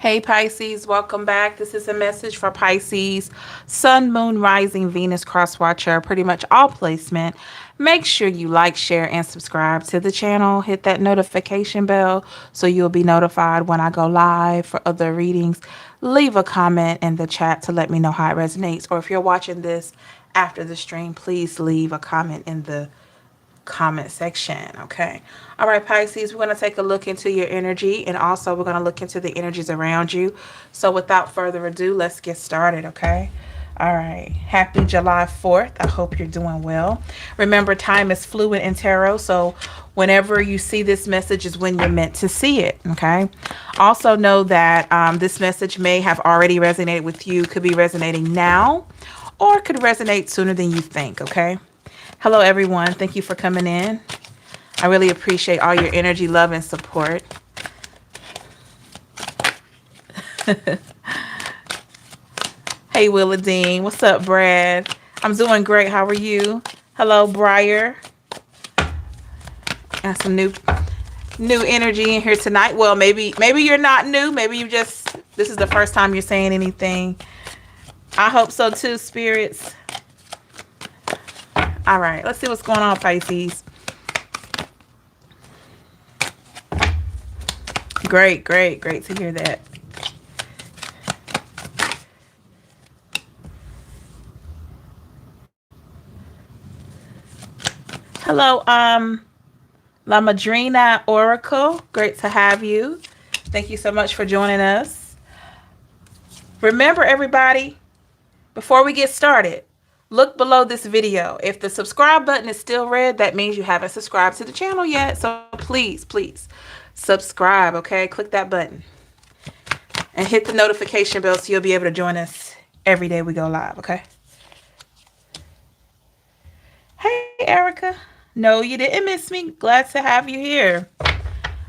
Hey Pisces, welcome back. This is a message for Pisces, Sun, Moon, Rising, Venus, Cross Watcher, pretty much all placement. Make sure you like, share, and subscribe to the channel. Hit that notification bell so you'll be notified when I go live for other readings. Leave a comment in the chat to let me know how it resonates. Or if you're watching this after the stream, please leave a comment in the comment section. Okay. All right, Pisces, we're going to take a look into your energy, and also we're going to look into the energies around you. So without further ado, let's get started. Okay. All right. Happy July 4th. I hope you're doing well. Remember, time is fluid in tarot. So whenever you see this message is when you're meant to see it. Okay. Also know that this message may have already resonated with you, could be resonating now, or could resonate sooner than you think. Okay. Hello, everyone. Thank you for coming in. I really appreciate all your energy, love, and support. Hey, Willa Dean. What's up, Brad? I'm doing great. How are you? Hello, Briar. Got some new energy in here tonight. Well, maybe you're not new. Maybe this is the first time you're saying anything. I hope so too, spirits. All right, let's see what's going on, Pisces. Great to hear that. Hello, La Madrina Oracle. Great to have you. Thank you so much for joining us. Remember, everybody, before we get started, look below this video. If the subscribe button is still red, that means you haven't subscribed to the channel yet. So please subscribe, okay? Click that button and hit the notification bell so you'll be able to join us every day we go live, okay? Hey, Erica. No, you didn't miss me. Glad to have you here.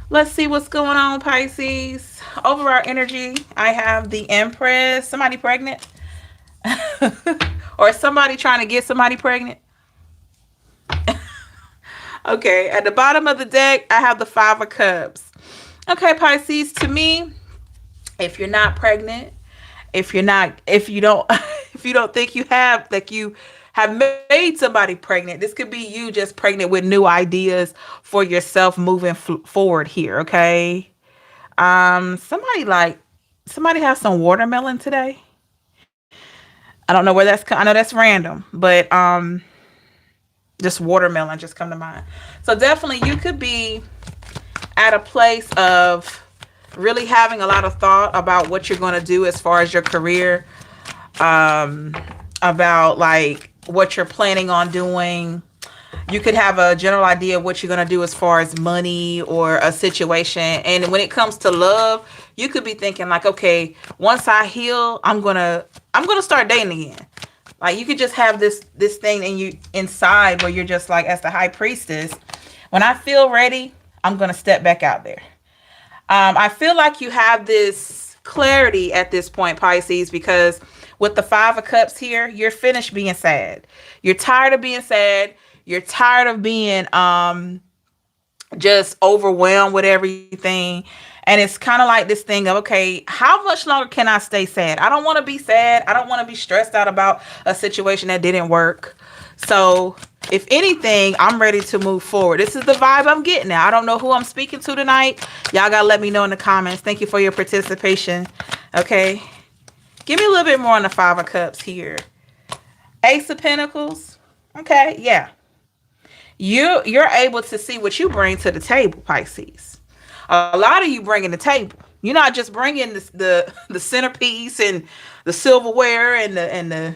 Let's see what's going on, Pisces. Over our energy, I have the Empress. Somebody pregnant? Or somebody trying to get somebody pregnant? Okay, at the bottom of the deck, I have the Five of Cups. Okay, Pisces, to me, if you're not pregnant, if you don't think you have, like you have made somebody pregnant, this could be you just pregnant with new ideas for yourself moving forward here, okay? Somebody have some watermelon today. I don't know where I know that's random, but just watermelon just come to mind. So definitely you could be at a place of really having a lot of thought about what you're going to do as far as your career, about like what you're planning on doing. You could have a general idea of what you're going to do as far as money or a situation. And when it comes to love, you could be thinking like, okay, once I heal, I'm going to start dating again. Like you could just have this thing in you inside where you're just like, as the high priestess, when I feel ready, I'm going to step back out there. I feel like you have this clarity at this point, Pisces, because with the Five of Cups here, you're finished being sad. You're tired of being sad. You're tired of being just overwhelmed with everything. And it's kind of like this thing of, okay, how much longer can I stay sad? I don't want to be sad. I don't want to be stressed out about a situation that didn't work. So if anything, I'm ready to move forward. This is the vibe I'm getting now. I don't know who I'm speaking to tonight. Y'all got to let me know in the comments. Thank you for your participation. Okay. Give me a little bit more on the Five of Cups here. Ace of Pentacles. Okay. Yeah. You're able to see what you bring to the table, Pisces. A lot of you bringing the table. You're not just bringing the centerpiece and the silverware and the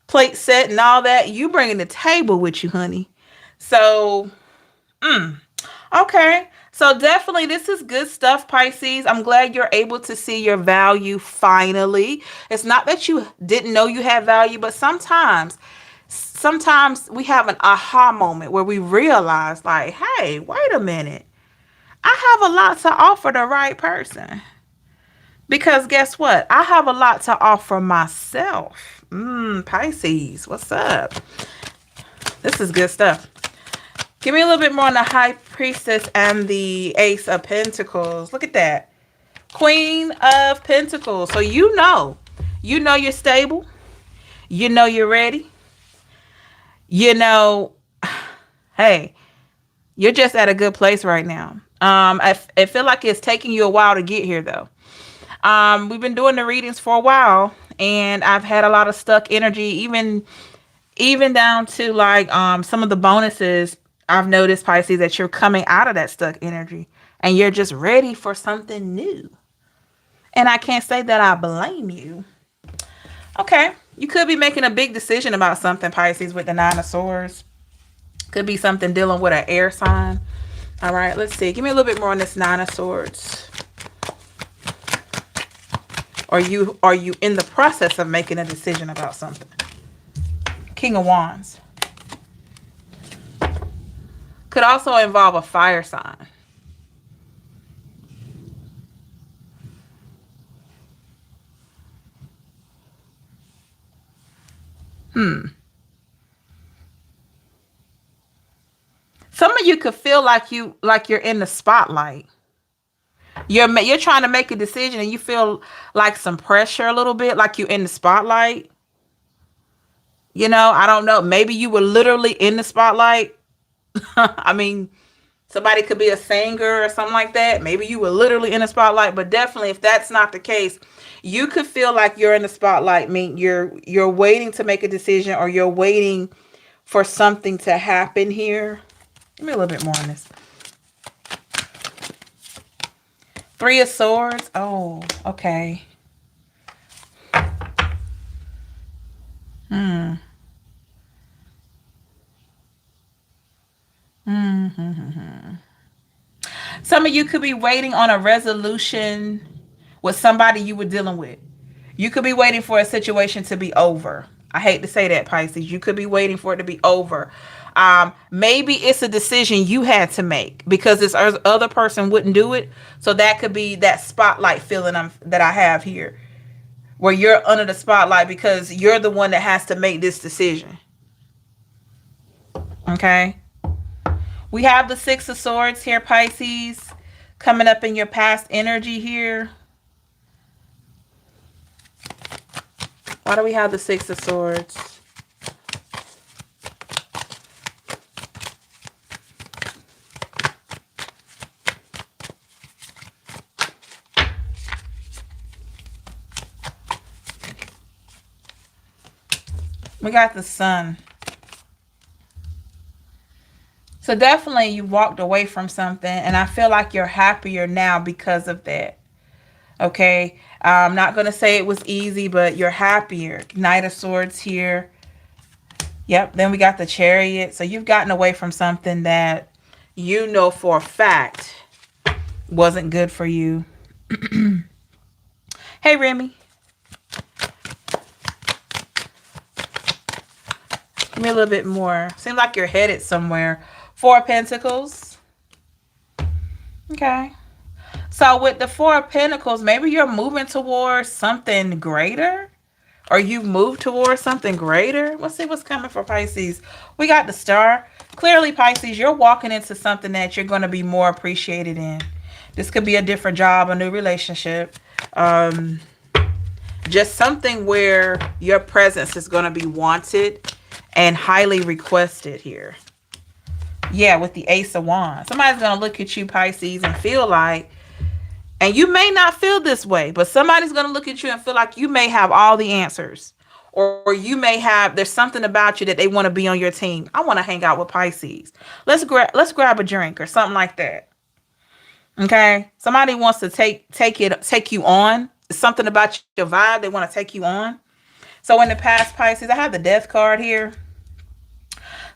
plate set and all that. You bringing the table with you, honey. So, okay. So definitely this is good stuff, Pisces. I'm glad you're able to see your value finally. It's not that you didn't know you had value, but sometimes we have an aha moment where we realize like, hey, wait a minute. I have a lot to offer the right person. Because guess what? I have a lot to offer myself. Pisces, what's up? This is good stuff. Give me a little bit more on the High Priestess and the Ace of Pentacles. Look at that. Queen of Pentacles. So you're stable. You know you're ready. You know, hey, you're just at a good place right now. I feel like it's taking you a while to get here though. We've been doing the readings for a while, and I've had a lot of stuck energy, even down to like some of the bonuses. I've noticed, Pisces, that you're coming out of that stuck energy and you're just ready for something new. And I can't say that I blame you. Okay. You could be making a big decision about something, Pisces, with the Nine of Swords. Could be something dealing with an air sign. All right, let's see. Give me a little bit more on this Nine of Swords. Are you in the process of making a decision about something? King of Wands. Could also involve a fire sign. Some of you could feel like you're in the spotlight. You're trying to make a decision and you feel like some pressure a little bit, like you're in the spotlight. I don't know. Maybe you were literally in the spotlight. I mean, somebody could be a singer or something like that. Maybe you were literally in the spotlight, but definitely if that's not the case, you could feel like you're in the spotlight. I mean, you're waiting to make a decision, or you're waiting for something to happen here. Give me a little bit more on this. Three of Swords. Oh, okay. Some of you could be waiting on a resolution with somebody you were dealing with. You could be waiting for a situation to be over. I hate to say that, Pisces. You could be waiting for it to be over. Maybe it's a decision you had to make because this other person wouldn't do it. So that could be that spotlight feeling that I have here, where you're under the spotlight because you're the one that has to make this decision. Okay. We have the Six of Swords here, Pisces, coming up in your past energy here. Why do we have the Six of Swords? We got the Sun. So definitely you walked away from something, and I feel like you're happier now because of that. Okay. I'm not going to say it was easy, but you're happier. Knight of Swords here. Yep. Then we got the Chariot. So you've gotten away from something that you know for a fact wasn't good for you. Hey, Remy. Give me a little bit more. Seems like you're headed somewhere. Four of Pentacles. Okay. So with the Four of Pentacles, maybe you're moving towards something greater. Or you've moved towards something greater. Let's see what's coming for Pisces. We got the Star. Clearly, Pisces, you're walking into something that you're going to be more appreciated in. This could be a different job, a new relationship. Just something where your presence is going to be wanted and highly requested here. Yeah, with the Ace of Wands. Somebody's going to look at you, Pisces, and feel like, and you may not feel this way, but somebody's going to look at you and feel like you may have all the answers. Or you may have, there's something about you that they want to be on your team. I want to hang out with Pisces. Let's grab a drink or something like that. Okay? Somebody wants to take you on. It's something about your vibe. They want to take you on. So in the past, Pisces, I have the Death card here.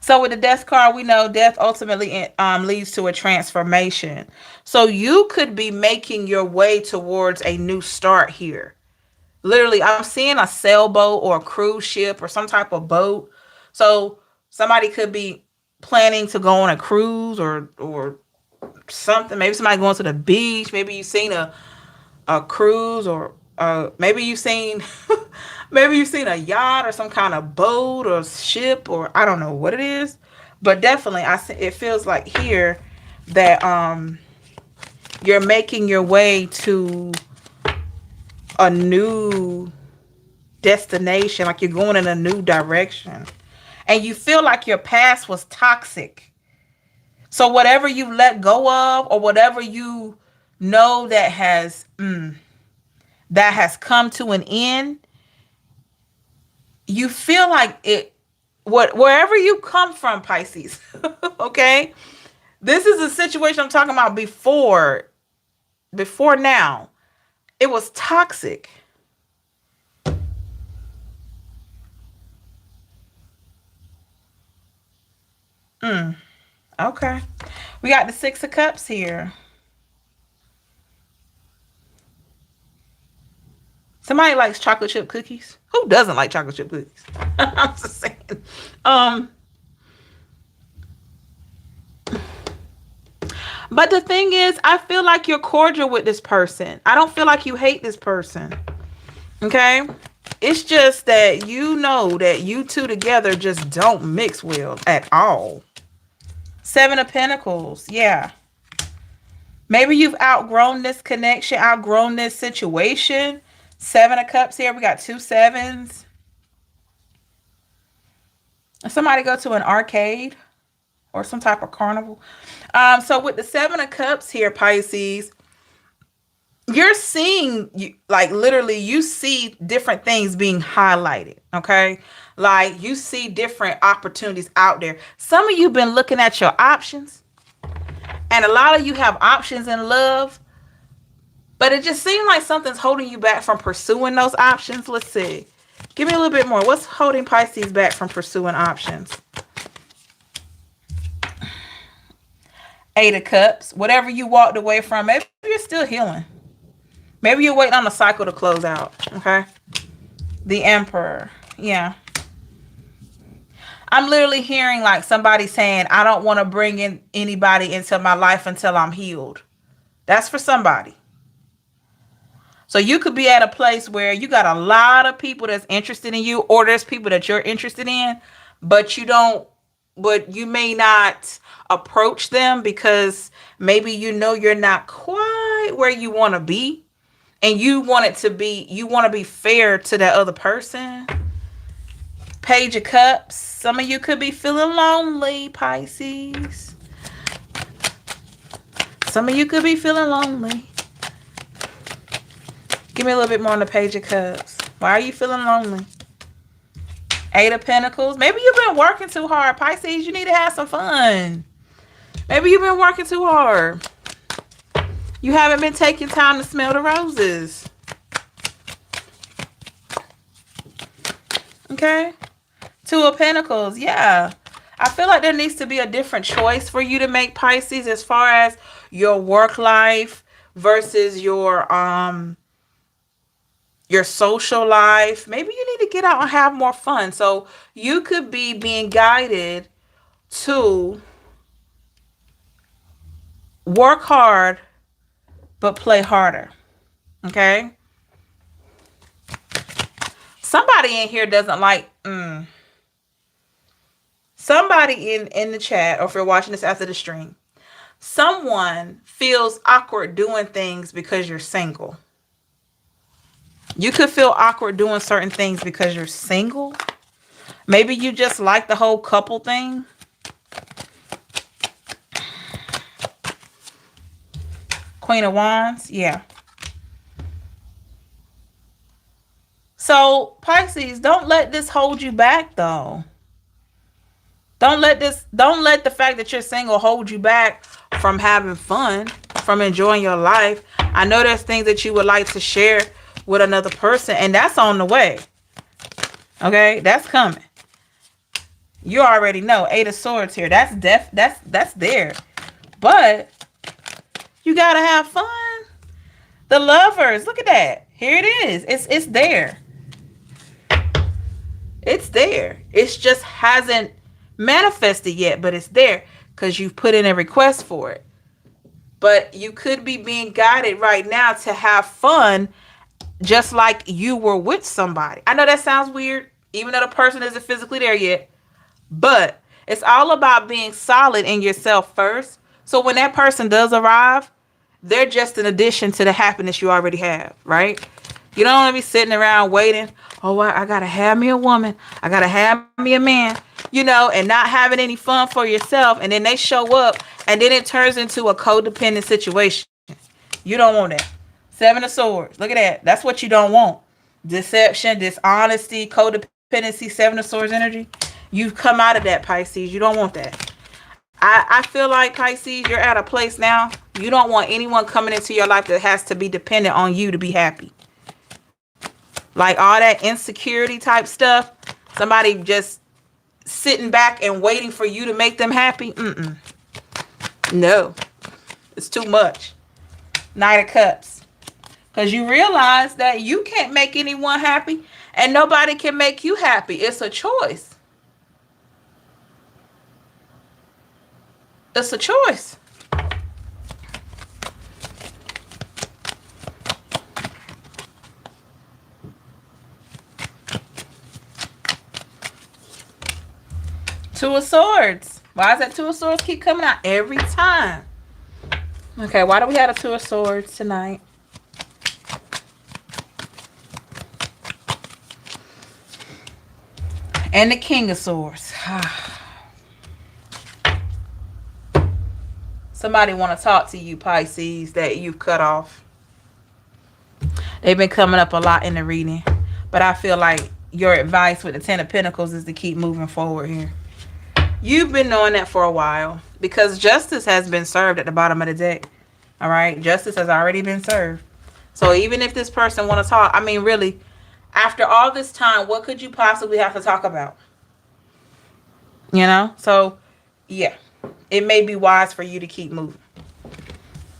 So with the Death card, we know death ultimately leads to a transformation. So you could be making your way towards a new start here. Literally, I'm seeing a sailboat or a cruise ship or some type of boat. So somebody could be planning to go on a cruise or something. Maybe somebody going to the beach. Maybe you've seen a cruise, or maybe you've seen maybe you've seen a yacht or some kind of boat or ship, or I don't know what it is, but definitely it feels like here that you're making your way to a new destination, like you're going in a new direction. And you feel like your past was toxic. So whatever you let go of, or whatever you know that has come to an end, you feel like it, wherever you come from, Pisces. Okay? This is a situation I'm talking about before now. It was toxic. Okay. We got the Six of Cups here. Somebody likes chocolate chip cookies. Who doesn't like chocolate chip cookies? I'm just saying. But the thing is, I feel like you're cordial with this person. I don't feel like you hate this person. Okay? It's just that you know that you two together just don't mix well at all. Seven of Pentacles. Yeah. Maybe you've outgrown this connection, outgrown this situation. Seven of Cups here. We got two sevens. Somebody go to an arcade or some type of carnival. So with the Seven of Cups here, Pisces, you're seeing, like, literally you see different things being highlighted. Okay. Like, you see different opportunities out there. Some of you been looking at your options, and a lot of you have options in love, but it just seems like something's holding you back from pursuing those options. Let's see. Give me a little bit more. What's holding Pisces back from pursuing options? Eight of Cups. Whatever you walked away from, maybe you're still healing. Maybe you're waiting on the cycle to close out. Okay. The Emperor. Yeah. I'm literally hearing like somebody saying, I don't want to bring in anybody into my life until I'm healed. That's for somebody. So you could be at a place where you got a lot of people that's interested in you, or there's people that you're interested in, but you may not approach them because maybe you know you're not quite where you want to be, and you want to be fair to that other person. Page of Cups. Some of you could be feeling lonely, Pisces. Some of you could be feeling lonely. Give me a little bit more on the Page of Cups. Why are you feeling lonely? Eight of Pentacles. Maybe you've been working too hard, Pisces. You need to have some fun. Maybe you've been working too hard. You haven't been taking time to smell the roses. Okay. Two of Pentacles. Yeah. I feel like there needs to be a different choice for you to make, Pisces, as far as your work life versus your social life. Maybe you need to get out and have more fun. So you could be being guided to work hard, but play harder. Okay. Somebody in here doesn't like, somebody in the chat, or if you're watching this after the stream, someone feels awkward doing things because you're single. You could feel awkward doing certain things because you're single. Maybe you just like the whole couple thing. Queen of Wands. Yeah. So, Pisces, don't let this hold you back, though. Don't let the fact that you're single hold you back from having fun, from enjoying your life. I know there's things that you would like to share with another person, and that's on the way. Okay, that's coming. You already know. Eight of Swords here. That's there. But you gotta have fun. The Lovers. Look at that. Here it is. It's there. It's there. It just hasn't manifested yet, but it's there because you've put in a request for it. But you could be being guided right now to have fun, just like you were with somebody. I know that sounds weird, even though the person isn't physically there yet, but it's all about being solid in yourself first. So when that person does arrive, they're just an addition to the happiness you already have, right? You don't want to be sitting around waiting. Oh, I gotta have me a woman. I gotta have me a man, and not having any fun for yourself. And then they show up, and then it turns into a codependent situation. You don't want that. Seven of Swords. Look at that. That's what you don't want. Deception, dishonesty, codependency, Seven of Swords energy. You've come out of that, Pisces. You don't want that. I feel like, Pisces, you're at a place now. You don't want anyone coming into your life that has to be dependent on you to be happy. Like all that insecurity type stuff. Somebody just sitting back and waiting for you to make them happy. No. It's too much. Knight of Cups. Because you realize that you can't make anyone happy and nobody can make you happy. It's a choice. It's a choice. Two of Swords. Why does that Two of Swords keep coming out every time? Okay, why do we have a Two of Swords tonight? And the King of Swords. Somebody want to talk to you, Pisces, that you've cut off. They've been coming up a lot in the reading. But I feel like your advice with the Ten of Pentacles is to keep moving forward here. You've been knowing that for a while. Because justice has been served at the bottom of the deck. All right? Justice has already been served. So even if this person want to talk, I mean, really, after all this time, what could you possibly have to talk about? So, yeah. It may be wise for you to keep moving.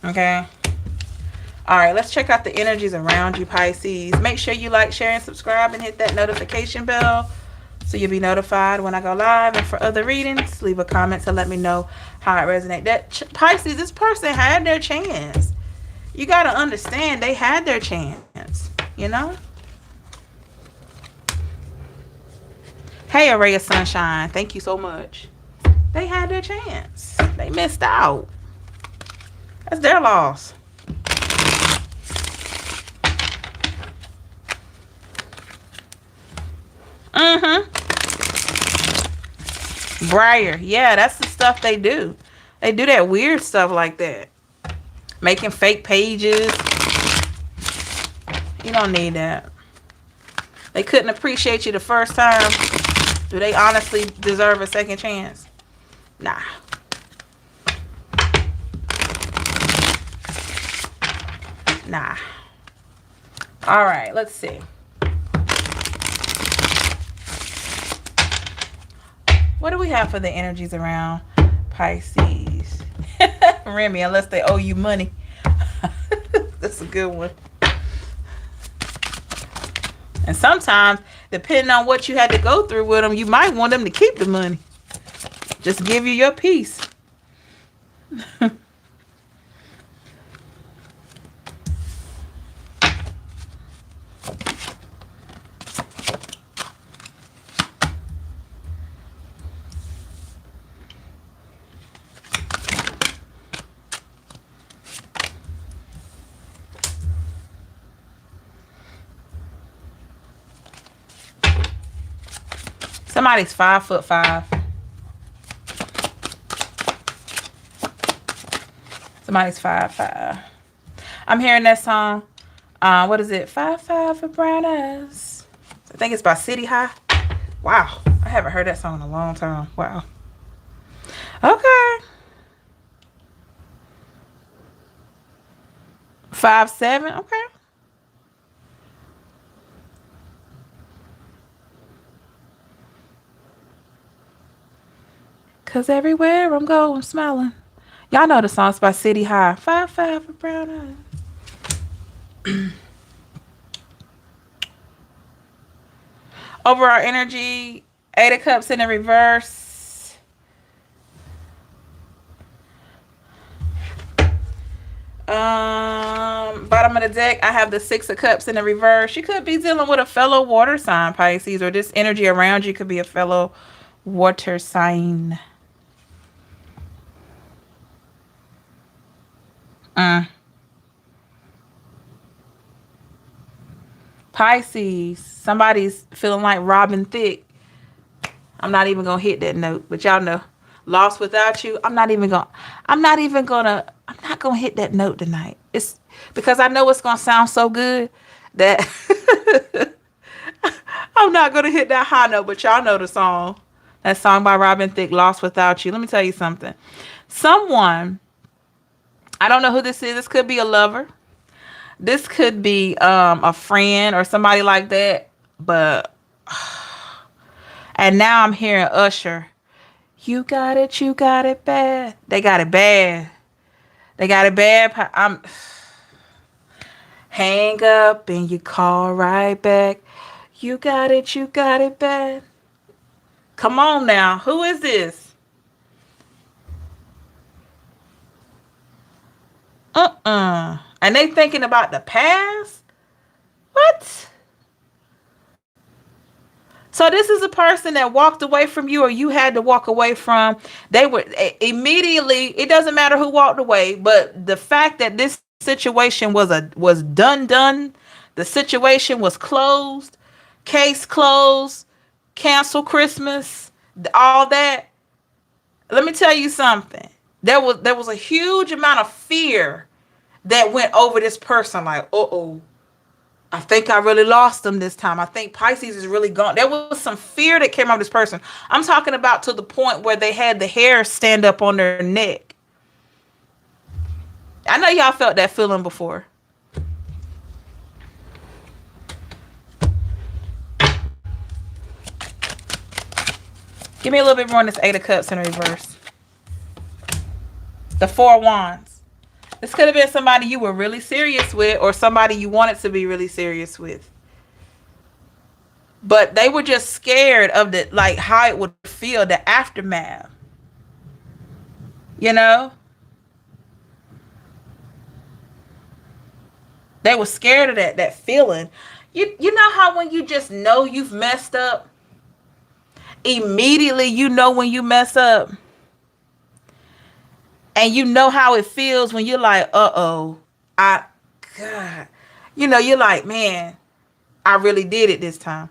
Okay? All right, let's check out the energies around you, Pisces. Make sure you like, share, and subscribe, and hit that notification bell so you'll be notified when I go live. And for other readings, leave a comment to let me know how it resonates. Pisces, this person had their chance. You got to understand they had their chance, Hey, a ray of sunshine. Thank you so much. They had their chance. They missed out. That's their loss. Briar. Yeah, that's the stuff they do. They do that weird stuff like that. Making fake pages. You don't need that. They couldn't appreciate you the first time. Do they honestly deserve a second chance? Nah. Nah. All right, let's see. What do we have for the energies around Pisces? Remy, unless they owe you money. That's a good one. And sometimes, depending on what you had to go through with them, you might want them to keep the money. Just give you your piece. Somebody's 5'5". Somebody's 5'5". I'm hearing that song. What is it? 5'5" for brown eyes. I think it's by City High. Wow. I haven't heard that song in a long time. Wow. Okay. 5'7". Okay. Cause everywhere I'm going, I'm smiling. Y'all know the song's by City High. 5'5" for brown eyes. Overall energy, 8 of Cups in the reverse. Bottom of the deck, I have the 6 of Cups in the reverse. You could be dealing with a fellow water sign, Pisces, or this energy around you could be a fellow water sign. Pisces, somebody's feeling like Robin Thicke. I'm not even gonna hit that note, but y'all know, lost without you. I'm not gonna hit that note tonight. It's because I know it's gonna sound so good that I'm not gonna hit that high note. But y'all know the song, that song by Robin Thicke, "Lost Without You." Let me tell you something. Someone, I don't know who this is. This could be a lover. This could be a friend or somebody like that. But and now I'm hearing Usher. You got it bad. They got it bad. They got it bad. I'm hang up and you call right back. You got it bad. Come on now. Who is this? And they thinking about the past? What? So this is a person that walked away from you or you had to walk away from. They were immediately, it doesn't matter who walked away, but the fact that this situation was done. The situation was closed, case closed, cancel Christmas, all that. Let me tell you something. There was a huge amount of fear that went over this person like, "Uh-oh. I think I really lost them this time. I think Pisces is really gone." There was some fear that came out of this person. I'm talking about to the point where they had the hair stand up on their neck. I know y'all felt that feeling before. Give me a little bit more on this Eight of Cups in reverse. The Four of Wands. This could have been somebody you were really serious with or somebody you wanted to be really serious with. But they were just scared of the, like, how it would feel, the aftermath. You know? They were scared of that feeling. You know how when you just know you've messed up, immediately you know when you mess up. And you know how it feels when you're like, uh-oh, God. You know, you're like, man, I really did it this time.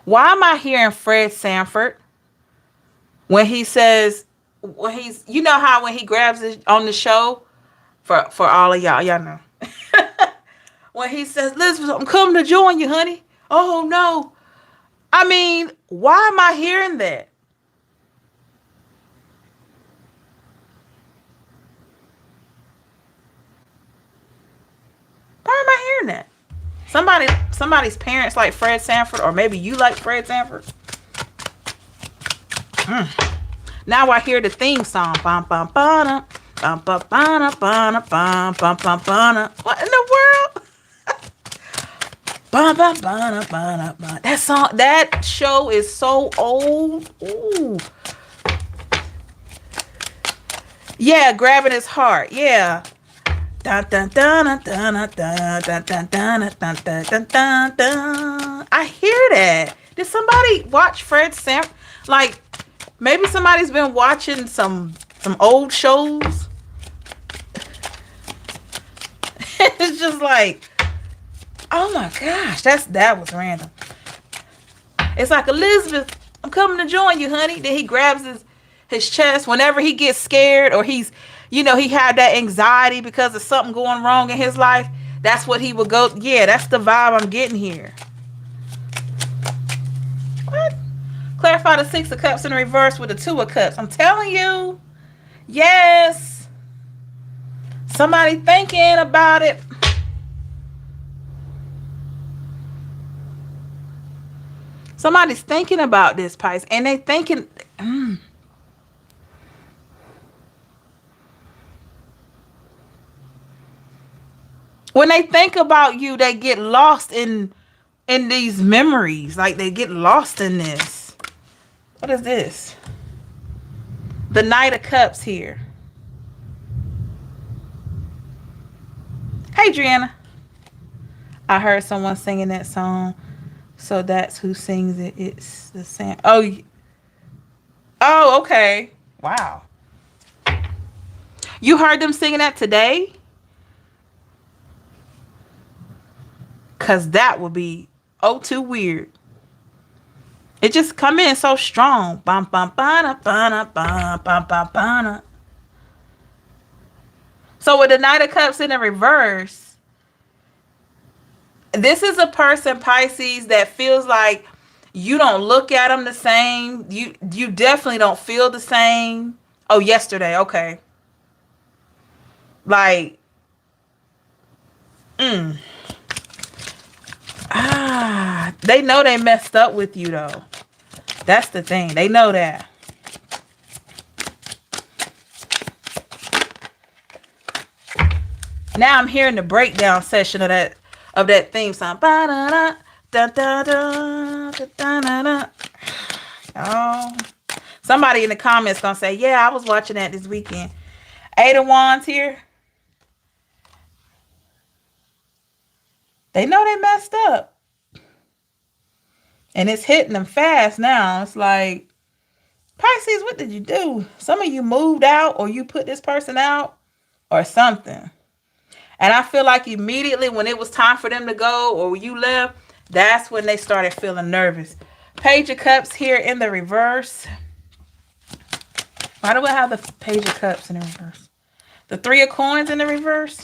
Why am I hearing Fred Sanford when he says, when he's, you know how when he grabs it on the show, for all of y'all know. When he says, "Elizabeth, I'm coming to join you, honey." Oh no. I mean, why am I hearing that? Why am I hearing that? Somebody's parents like Fred Sanford, or maybe you like Fred Sanford. Now I hear the theme song. Bum, bum, bum, bum, bum, bum, bum, bum, bum, bum, bum. What in the world? Bum, bum, bum, bum, bum. That song, that show is so old. Ooh. Yeah, grabbing his heart. Yeah. Dun, dun, dun, dun, dun, dun, dun, dun, dun, dun, dun, dun, dun, dun. I hear that. Did somebody watch Fred Sanford? Like, maybe somebody's been watching some old shows. It's just like, oh my gosh, that was random. It's like, "Elizabeth, I'm coming to join you, honey." Then he grabs his chest whenever he gets scared or he's, you know, he had that anxiety because of something going wrong in his life. That's what he would go. Yeah, that's the vibe I'm getting here. What? Clarify the Six of Cups in reverse with the Two of Cups. I'm telling you. Yes. Somebody thinking about it. Somebody's thinking about this, Pisces, and they thinking. When they think about you, they get lost in these memories. Like, they get lost in this. What is this? The Knight of Cups here. Hey, Driana. I heard someone singing that song. So that's who sings it. It's the same. Oh, okay. Wow. You heard them singing that today? Cause that would be too weird. It just come in so strong. Bum bum bana bana bum bum bum bana. So with the Knight of Cups in the reverse, this is a person, Pisces, that feels like you don't look at them the same. You definitely don't feel the same. Oh, yesterday, okay. Like, they know they messed up with you though. That's the thing. They know that. Now I'm hearing the breakdown session of that theme song. Ba-da-da, da-da-da, da-da-da. Oh, somebody in the comments gonna say, "Yeah, I was watching that this weekend." Eight of Wands here. They know they messed up, and it's hitting them fast now. It's like, Pisces, what did you do? Some of you moved out, or you put this person out, or something. And I feel like immediately when it was time for them to go or you left, that's when they started feeling nervous. Page of Cups here in the reverse. Why do I have the Page of Cups in the reverse? The Three of Coins in the reverse.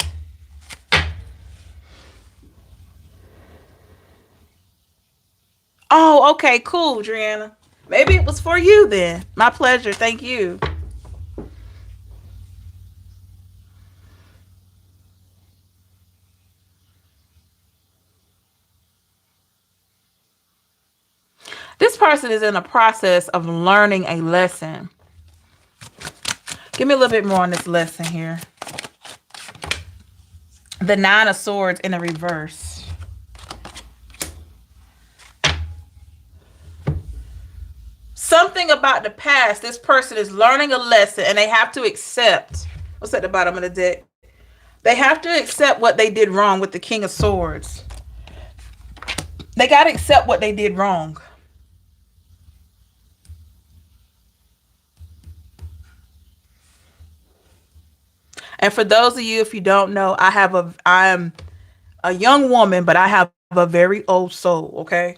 Oh, okay, cool, Driana. Maybe it was for you then. My pleasure. Thank you. This person is in a process of learning a lesson. Give me a little bit more on this lesson here. The Nine of Swords in the reverse. Something about the past. This person is learning a lesson and they have to accept. What's at the bottom of the deck? They have to accept what they did wrong with the King of Swords. They got to accept what they did wrong. And for those of you, if you don't know, I am a young woman, but I have a very old soul, okay?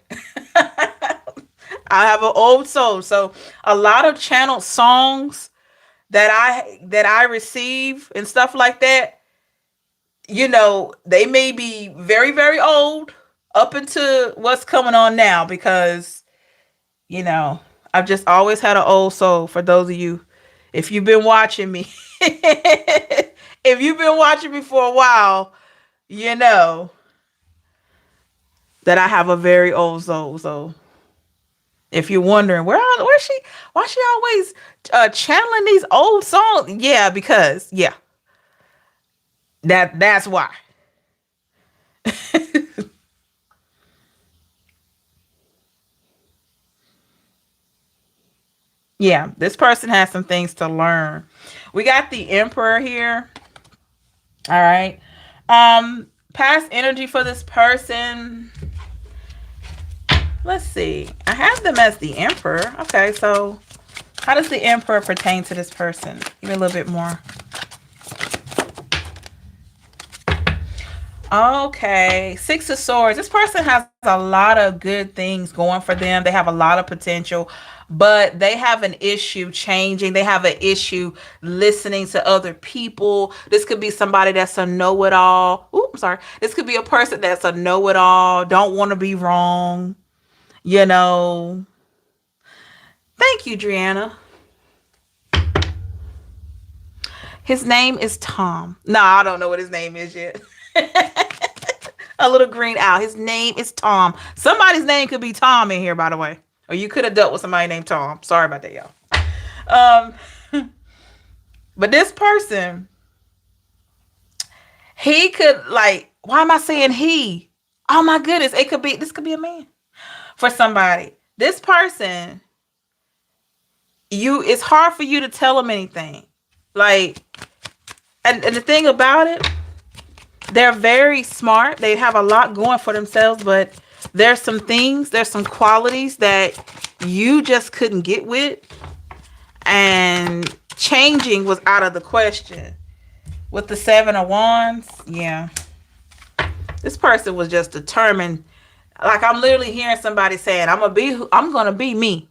I have an old soul. So a lot of channeled songs that I receive and stuff like that, you know, they may be very, very old up into what's coming on now because, you know, I've just always had an old soul. For those of you, if you've been watching me, if you've been watching me for a while, you know that I have a very old soul. So if you're wondering where's she, why she always channeling these old songs? Yeah, because that's why. Yeah, this person has some things to learn. We got the Emperor here. All right. Past energy for this person. Let's see. I have them as the Emperor. Okay, so how does the Emperor pertain to this person? Give me a little bit more. Okay, Six of Swords. This person has a lot of good things going for them. They have a lot of potential, but they have an issue changing. They have an issue listening to other people. This could be somebody that's a know-it-all. Ooh, I'm sorry. This could be a person that's a know-it-all, don't want to be wrong, you know. Thank you, Driana. His name is Tom. No, I don't know what his name is yet. A little green owl. His name is Tom. Somebody's name could be Tom in here, by the way. Or you could have dealt with somebody named Tom. Sorry about that, y'all. But this person, he could, like, why am I saying he? Oh my goodness. This could be a man for somebody. This person, it's hard for you to tell them anything. Like, and the thing about it, They're very smart. They have a lot going for themselves, but there's some qualities that you just couldn't get with, and changing was out of the question. With the 7 of Wands, yeah. This person was just determined. Like, I'm literally hearing somebody saying, I'm gonna be me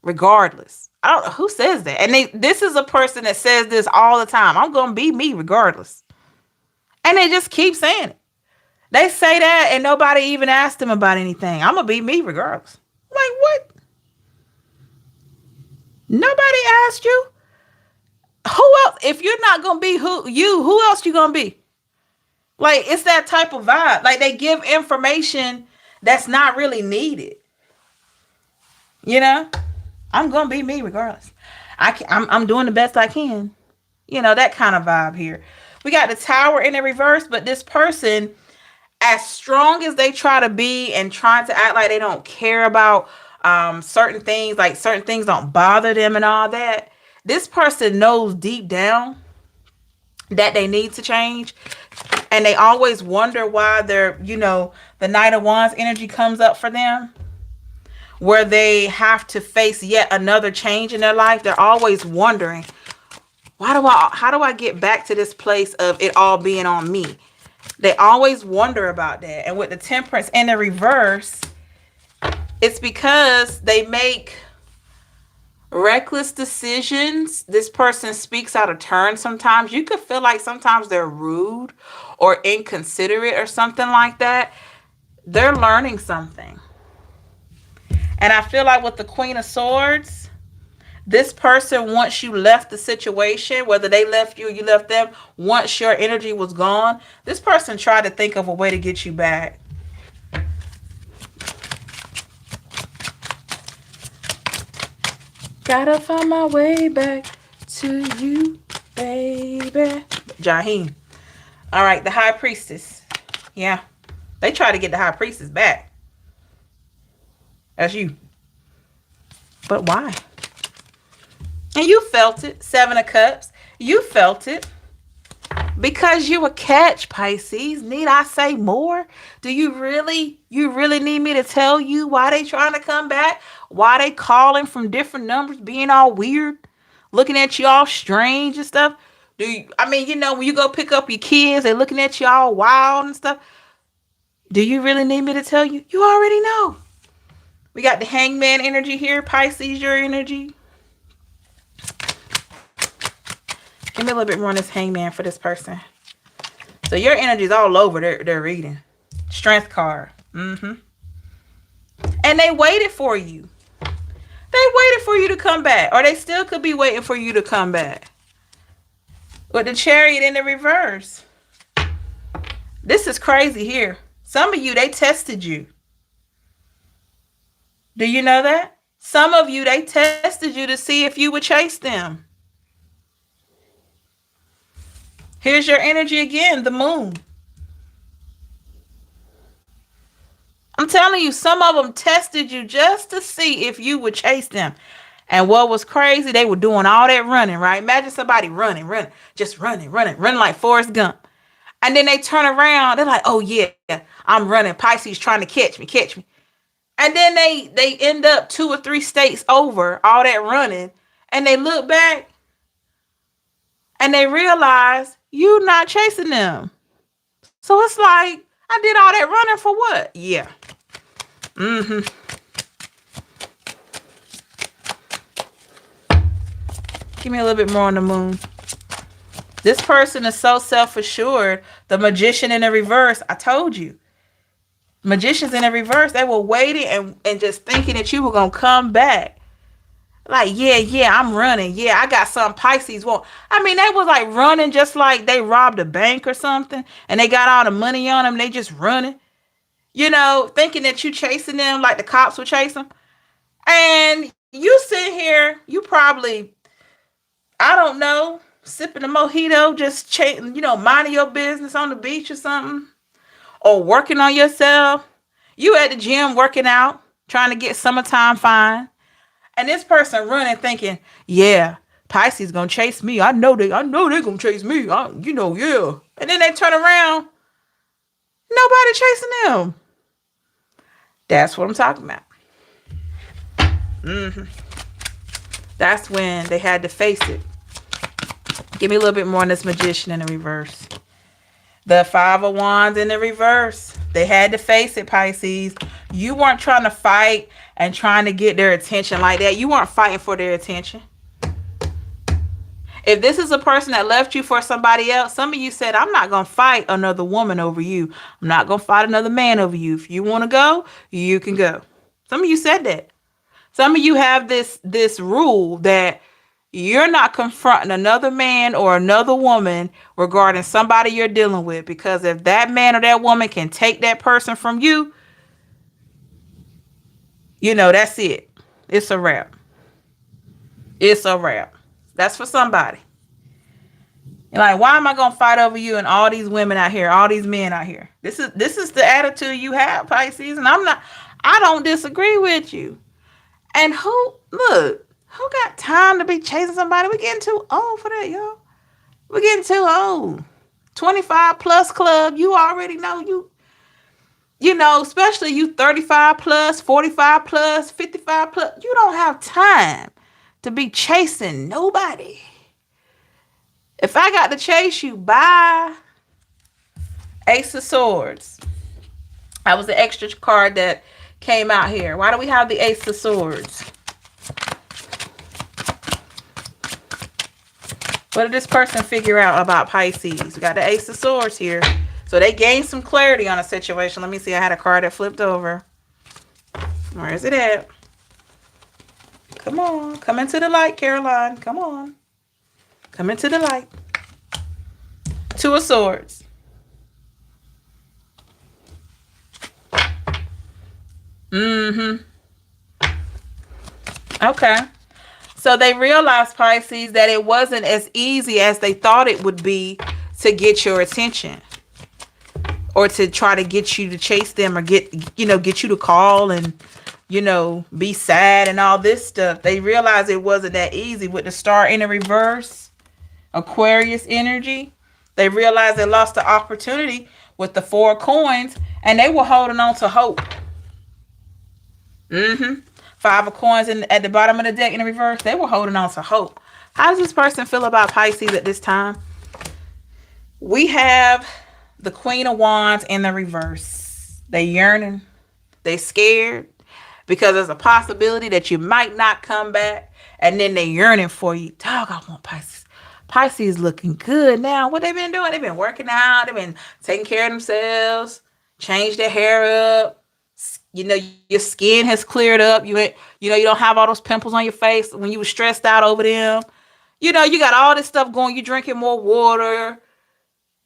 regardless. I don't know who says that. And this is a person that says this all the time. I'm gonna be me regardless. And they just keep saying it. They say that and nobody even asked them about anything. I'm gonna be me regardless. Like, what? Nobody asked you. Who else? If you're not gonna be who else you gonna be? Like, it's that type of vibe. Like, they give information that's not really needed. You know, I'm gonna be me regardless. I'm doing the best I can. You know, that kind of vibe here. We got the Tower in the reverse, but this person, as strong as they try to be and trying to act like they don't care about certain things, like certain things don't bother them and all that, this person knows deep down that they need to change. And they always wonder why the Knight of Wands energy comes up for them, where they have to face yet another change in their life. They're always wondering, how do I get back to this place of it all being on me? They always wonder about that. And with the Temperance in the reverse, it's because they make reckless decisions. This person speaks out of turn sometimes. You could feel like sometimes they're rude or inconsiderate or something like that. They're learning something. And I feel like with the Queen of Swords, this person, once you left the situation, whether they left you or you left them, once your energy was gone, this person tried to think of a way to get you back. Gotta find my way back to you, baby. Jaheen. All right, the High Priestess. Yeah. They try to get the High Priestess back. That's you. But why? And you felt it. 7 of Cups. You felt it. Because you a catch, Pisces. Need I say more? Do you really need me to tell you why they trying to come back? Why they calling from different numbers, being all weird, looking at you all strange and stuff? When you go pick up your kids, they looking at you all wild and stuff. Do you really need me to tell you? You already know. We got the Hangman energy here, Pisces, your energy. Give me a little bit more on this Hangman for this person. So your energy is all over their reading. Strength card. And they waited for you. They waited for you to come back. Or they still could be waiting for you to come back. With the Chariot in the reverse. This is crazy here. Some of you, they tested you. Do you know that? Some of you, they tested you to see if you would chase them. Here's your energy again, the Moon. I'm telling you, some of them tested you just to see if you would chase them. And what was crazy, they were doing all that running, right? Imagine somebody running, just running like Forrest Gump. And then they turn around, they're like, oh yeah, I'm running. Pisces trying to catch me. And then they end up 2 or 3 states over all that running. And they look back and they realize you're not chasing them. So it's like, I did all that running for what? Yeah. Give me a little bit more on the Moon. This person is so self-assured. The Magician in the reverse, I told you. Magicians in the reverse, they were waiting and just thinking that you were going to come back. Like, yeah, I'm running. Yeah, I got some Pisces won't. I mean, they was like running just like they robbed a bank or something. And they got all the money on them. They just running. You know, thinking that you chasing them like the cops would chase them. And you sit here, you probably, I don't know, sipping a mojito, just minding your business on the beach or something. Or working on yourself. You at the gym working out, trying to get summertime fine. And this person running thinking, yeah, Pisces gonna chase me. I know they gonna chase me. Yeah. And then they turn around Nobody chasing them. That's what I'm talking about. That's when they had to face it. Give me a little bit more on this magician in the reverse. The Five of Wands in the reverse. They had to face it, Pisces. You weren't trying to fight and trying to get their attention like that. You weren't fighting for their attention. If this is a person that left you for somebody else, some of you said, I'm not going to fight another woman over you. I'm not going to fight another man over you. If you want to go, you can go. Some of you said that. Some of you have this rule that you're not confronting another man or another woman regarding somebody you're dealing with, because if that man or that woman can take that person from you, you know, that's it. It's a wrap. It's a wrap. That's for somebody. You're like, why am I going to fight over you and all these women out here, all these men out here? This is the attitude you have, Pisces, and I don't disagree with you. And who got time to be chasing somebody? We're getting too old for that, y'all. We're getting too old. 25 plus club, you already know you know, especially you 35 plus, 45 plus, 55 plus. You don't have time to be chasing nobody. If I got to chase you, bye. Ace of Swords. That was the extra card that came out here. Why do we have the Ace of Swords? What did this person figure out about Pisces? We got the Ace of Swords here. So they gained some clarity on a situation. Let me see. I had a card that flipped over. Where is it at? Come on. Come into the light, Caroline. Come on. Come into the light. Two of Swords. Okay. So they realized, Pisces, that it wasn't as easy as they thought it would be to get your attention, or to try to get you to chase them, or get you to call and, be sad and all this stuff. They realized it wasn't that easy with the star in the reverse, Aquarius energy. They realized they lost the opportunity with the Four of Coins, and they were holding on to hope. Five of Coins at the bottom of the deck in the reverse. They were holding on to hope. How does this person feel about Pisces at this time? We have the Queen of Wands in the reverse. They yearning. They scared because there's a possibility that you might not come back, and then they yearning for you. Dog, I want Pisces. Pisces looking good now. What they been doing? They've been working out. They've been taking care of themselves. Changed their hair up. Your skin has cleared up. You don't have all those pimples on your face when you were stressed out over them. You got all this stuff going. You're drinking more water.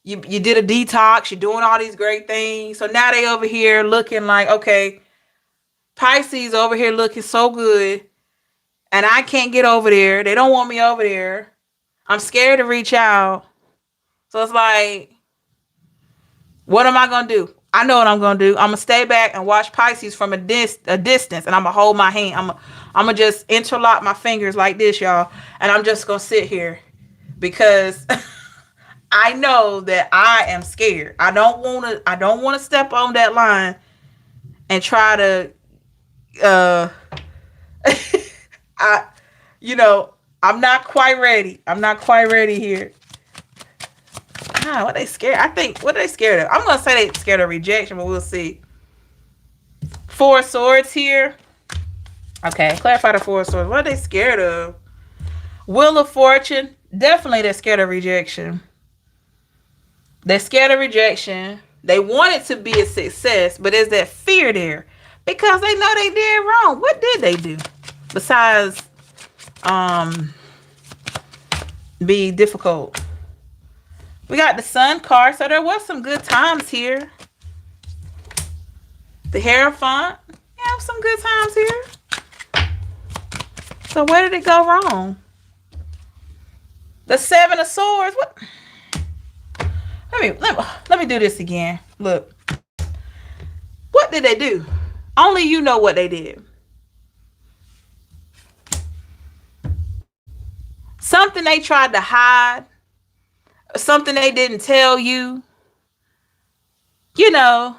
You did a detox. You're doing all these great things. So now they over here looking like, okay, Pisces over here looking so good, and I can't get over there. They don't want me over there. I'm scared to reach out. So it's like, what am I going to do? I know what I'm going to do. I'm going to stay back and watch Pisces from a distance, and I'm going to hold my hand. I'm going to just interlock my fingers like this, y'all, and I'm just going to sit here because I know that I am scared. I don't want to step on that line and try to I'm not quite ready. I'm not quite ready here. What they scared? What are they scared of? I'm going to say they scared of rejection, but we'll see. Four of Swords here. Okay, clarify the Four of Swords. What are they scared of? Wheel of Fortune. Definitely they're scared of rejection. They're scared of rejection. They want it to be a success, but is that fear there? Because they know they did wrong. What did they do? Besides be difficult. We got the Sun card, so there was some good times here. The Hierophant. Yeah, some good times here. So where did it go wrong? The Seven of Swords. What? Let me do this again. Look. What did they do? Only you know what they did. Something they tried to hide. Something they didn't tell you. you know,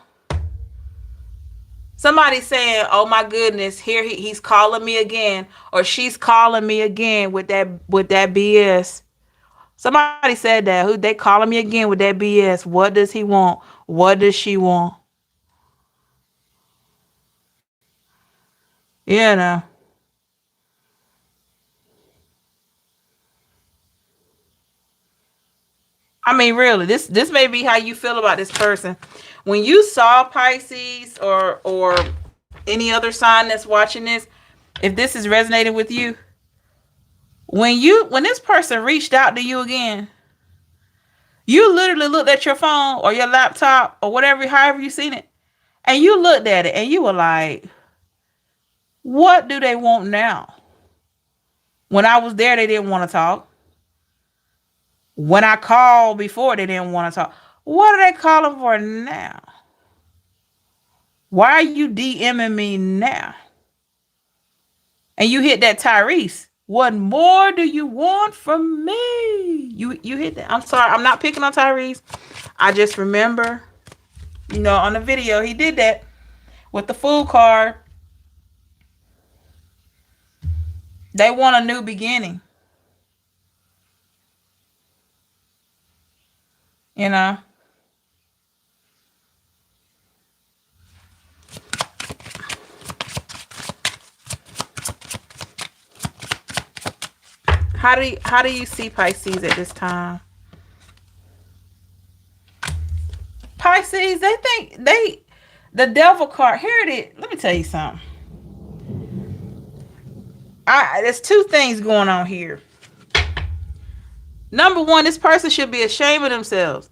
somebody saying, "Oh my goodness, here he's calling me again, or she's calling me again with that BS." Somebody said that. Who they calling me again with that BS? What does he want? What does she want? You know. I mean, really, this may be how you feel about this person. When you saw Pisces or any other sign that's watching this, if this is resonating with you, when this person reached out to you again, you literally looked at your phone or your laptop or whatever, however you seen it, and you looked at it and you were like, "What do they want now?" When I was there, they didn't want to talk. When I called before, they didn't want to talk. What are they calling for now? Why are you DMing me now? And you hit that Tyrese. What more do you want from me? You hit that. I'm sorry, I'm not picking on Tyrese. I just remember, on the video, he did that with the Fool card. They want a new beginning. You know. How do you see Pisces at this time? Pisces, they think the devil card. Here it is. Let me tell you something. There's two things going on here. Number one, this person should be ashamed of themselves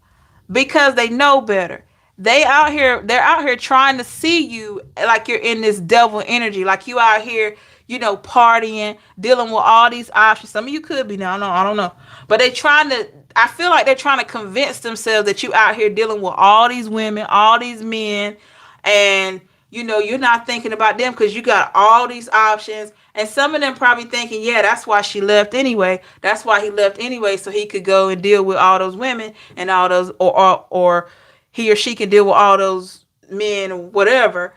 because they know better. They're out here trying to see you like you're in this devil energy, like you out here, partying, dealing with all these options. Some of you could be now, I don't know. But I feel like they're trying to convince themselves that you out here dealing with all these women, all these men, and you're not thinking about them because you got all these options. And some of them probably thinking, yeah, that's why she left anyway. That's why he left anyway, so he could go and deal with all those women and all those, or he or she can deal with all those men or whatever.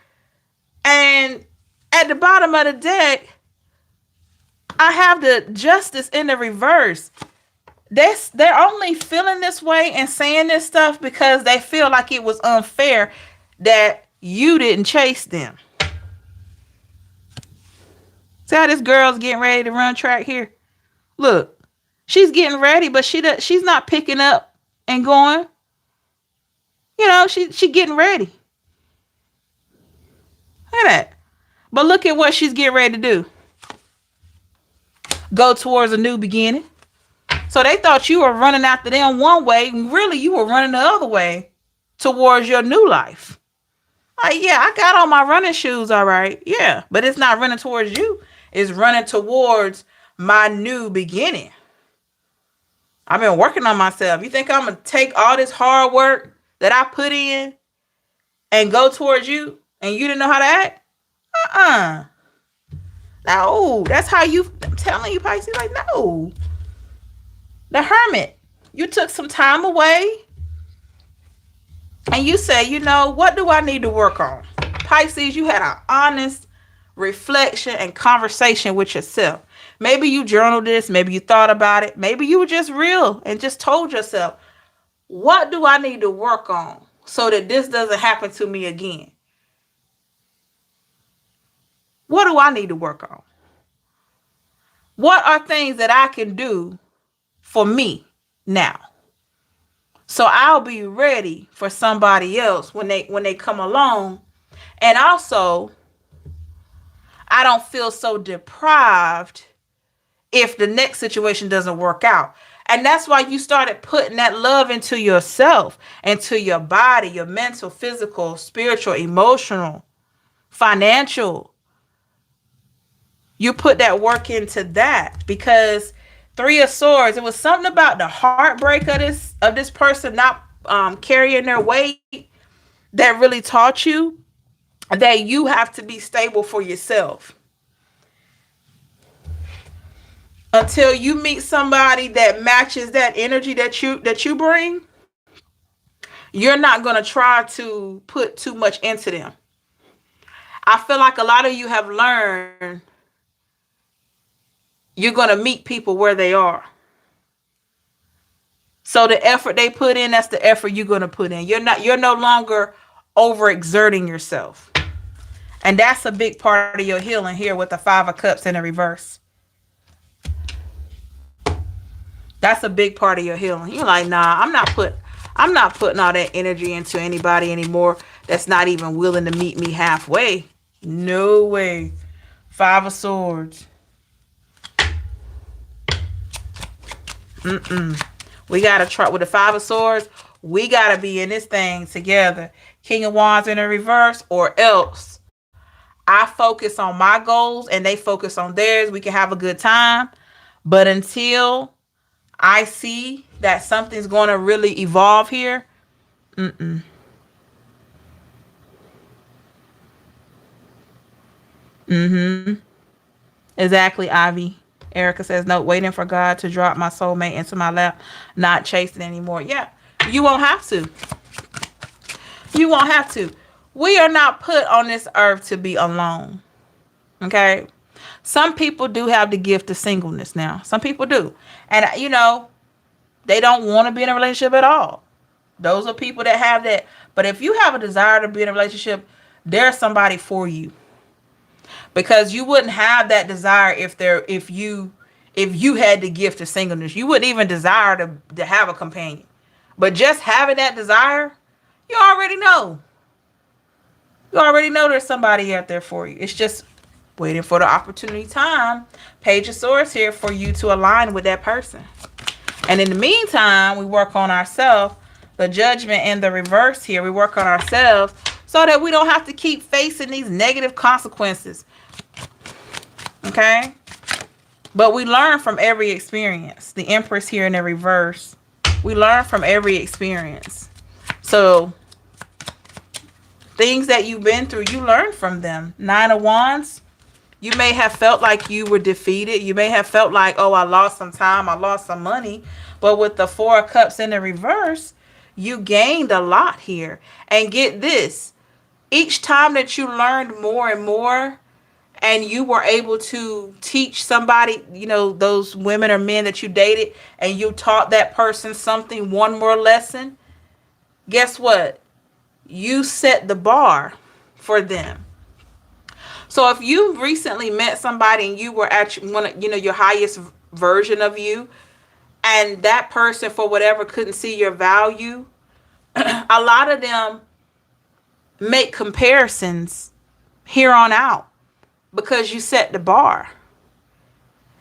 And at the bottom of the deck, I have the justice in the reverse. They're only feeling this way and saying this stuff because they feel like it was unfair that you didn't chase them. See how this girl's getting ready to run track here? Look, she's getting ready, but she's not picking up and going. She getting ready. Look at that. But look at what she's getting ready to do. Go towards a new beginning. So they thought you were running after them one way, and really you were running the other way towards your new life. Like, yeah, I got on my running shoes, all right. Yeah, but it's not running towards you. It's running towards my new beginning. I've been working on myself. You think I'm going to take all this hard work that I put in and go towards you and you didn't know how to act? No, that's how I'm telling you, Pisces, like, no. The Hermit, you took some time away and you say, what do I need to work on? Pisces, you had an honest reflection and conversation with yourself. Maybe you journaled this, maybe you thought about it, maybe you were just real and just told yourself, what do I need to work on so that this doesn't happen to me again? What do I need to work on? What are things that I can do for me now, so I'll be ready for somebody else when they come along? And also, I don't feel so deprived if the next situation doesn't work out. And that's why you started putting that love into yourself, into your body, your mental, physical, spiritual, emotional, financial. You put that work into that because Three of Swords, it was something about the heartbreak of this person not carrying their weight that really taught you that you have to be stable for yourself. Until you meet somebody that matches that energy that you bring, You're not going to try to put too much into them. I feel like a lot of you have learned you're going to meet people where they are. So the effort they put in, that's the effort you're going to put in. You're no longer overexerting yourself. And that's a big part of your healing here with the Five of Cups in the reverse. That's a big part of your healing. You're like, nah, I'm not putting all that energy into anybody anymore that's not even willing to meet me halfway. No way. Five of Swords. We gotta try with the Five of Swords. We gotta be in this thing together. King of Wands in the reverse, or else I focus on my goals and they focus on theirs. We can have a good time, but until I see that something's going to really evolve here, exactly, Ivy. Erica says, no, waiting for God to drop my soulmate into my lap, not chasing anymore. Yeah, you won't have to. You won't have to. We are not put on this earth to be alone. Okay? Some people do have the gift of singleness now. Some people do. And, they don't want to be in a relationship at all. Those are people that have that. But if you have a desire to be in a relationship, there's somebody for you. Because you wouldn't have that desire if you had the gift of singleness. You wouldn't even desire to have a companion. But just having that desire, you already know. You already know there's somebody out there for you. It's just waiting for the opportunity time. Page of Swords here for you to align with that person. And in the meantime, we work on ourselves. The Judgment in the reverse here. We work on ourselves so that we don't have to keep facing these negative consequences. Okay? But we learn from every experience. The Empress here in the reverse. We learn from every experience. So things that you've been through, you learn from them. Nine of Wands. You may have felt like you were defeated. You may have felt like, oh, I lost some time. I lost some money. But with the Four of Cups in the reverse, you gained a lot here. And get this. Each time that you learned more and more, and you were able to teach somebody, those women or men that you dated, and you taught that person something, one more lesson, guess what? You set the bar for them. So if you recently met somebody and you were at your highest version of you, and that person for whatever couldn't see your value, a lot of them make comparisons here on out because you set the bar.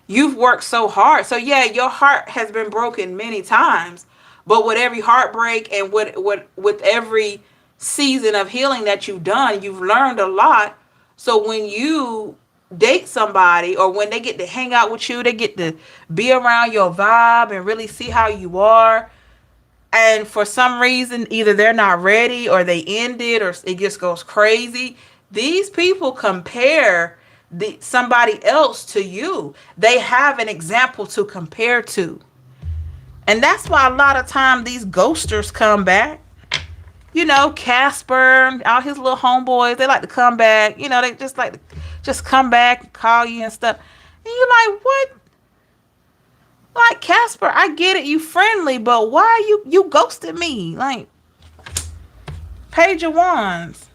You've worked so hard. So yeah, your heart has been broken many times, but with every heartbreak and with every season of healing that you've done, you've learned a lot. So when you date somebody, or when they get to hang out with you, they get to be around your vibe and really see how you are. And for some reason, either they're not ready, or they end it, or it just goes crazy. These people compare somebody else to you. They have an example to compare to. And that's why a lot of time these ghosters come back. Casper and all his little homeboys, they like to come back. They just like to just come back and call you and stuff. And you're like, what? Like, Casper, I get it, you friendly, but why you ghosted me? Like, Page of Wands.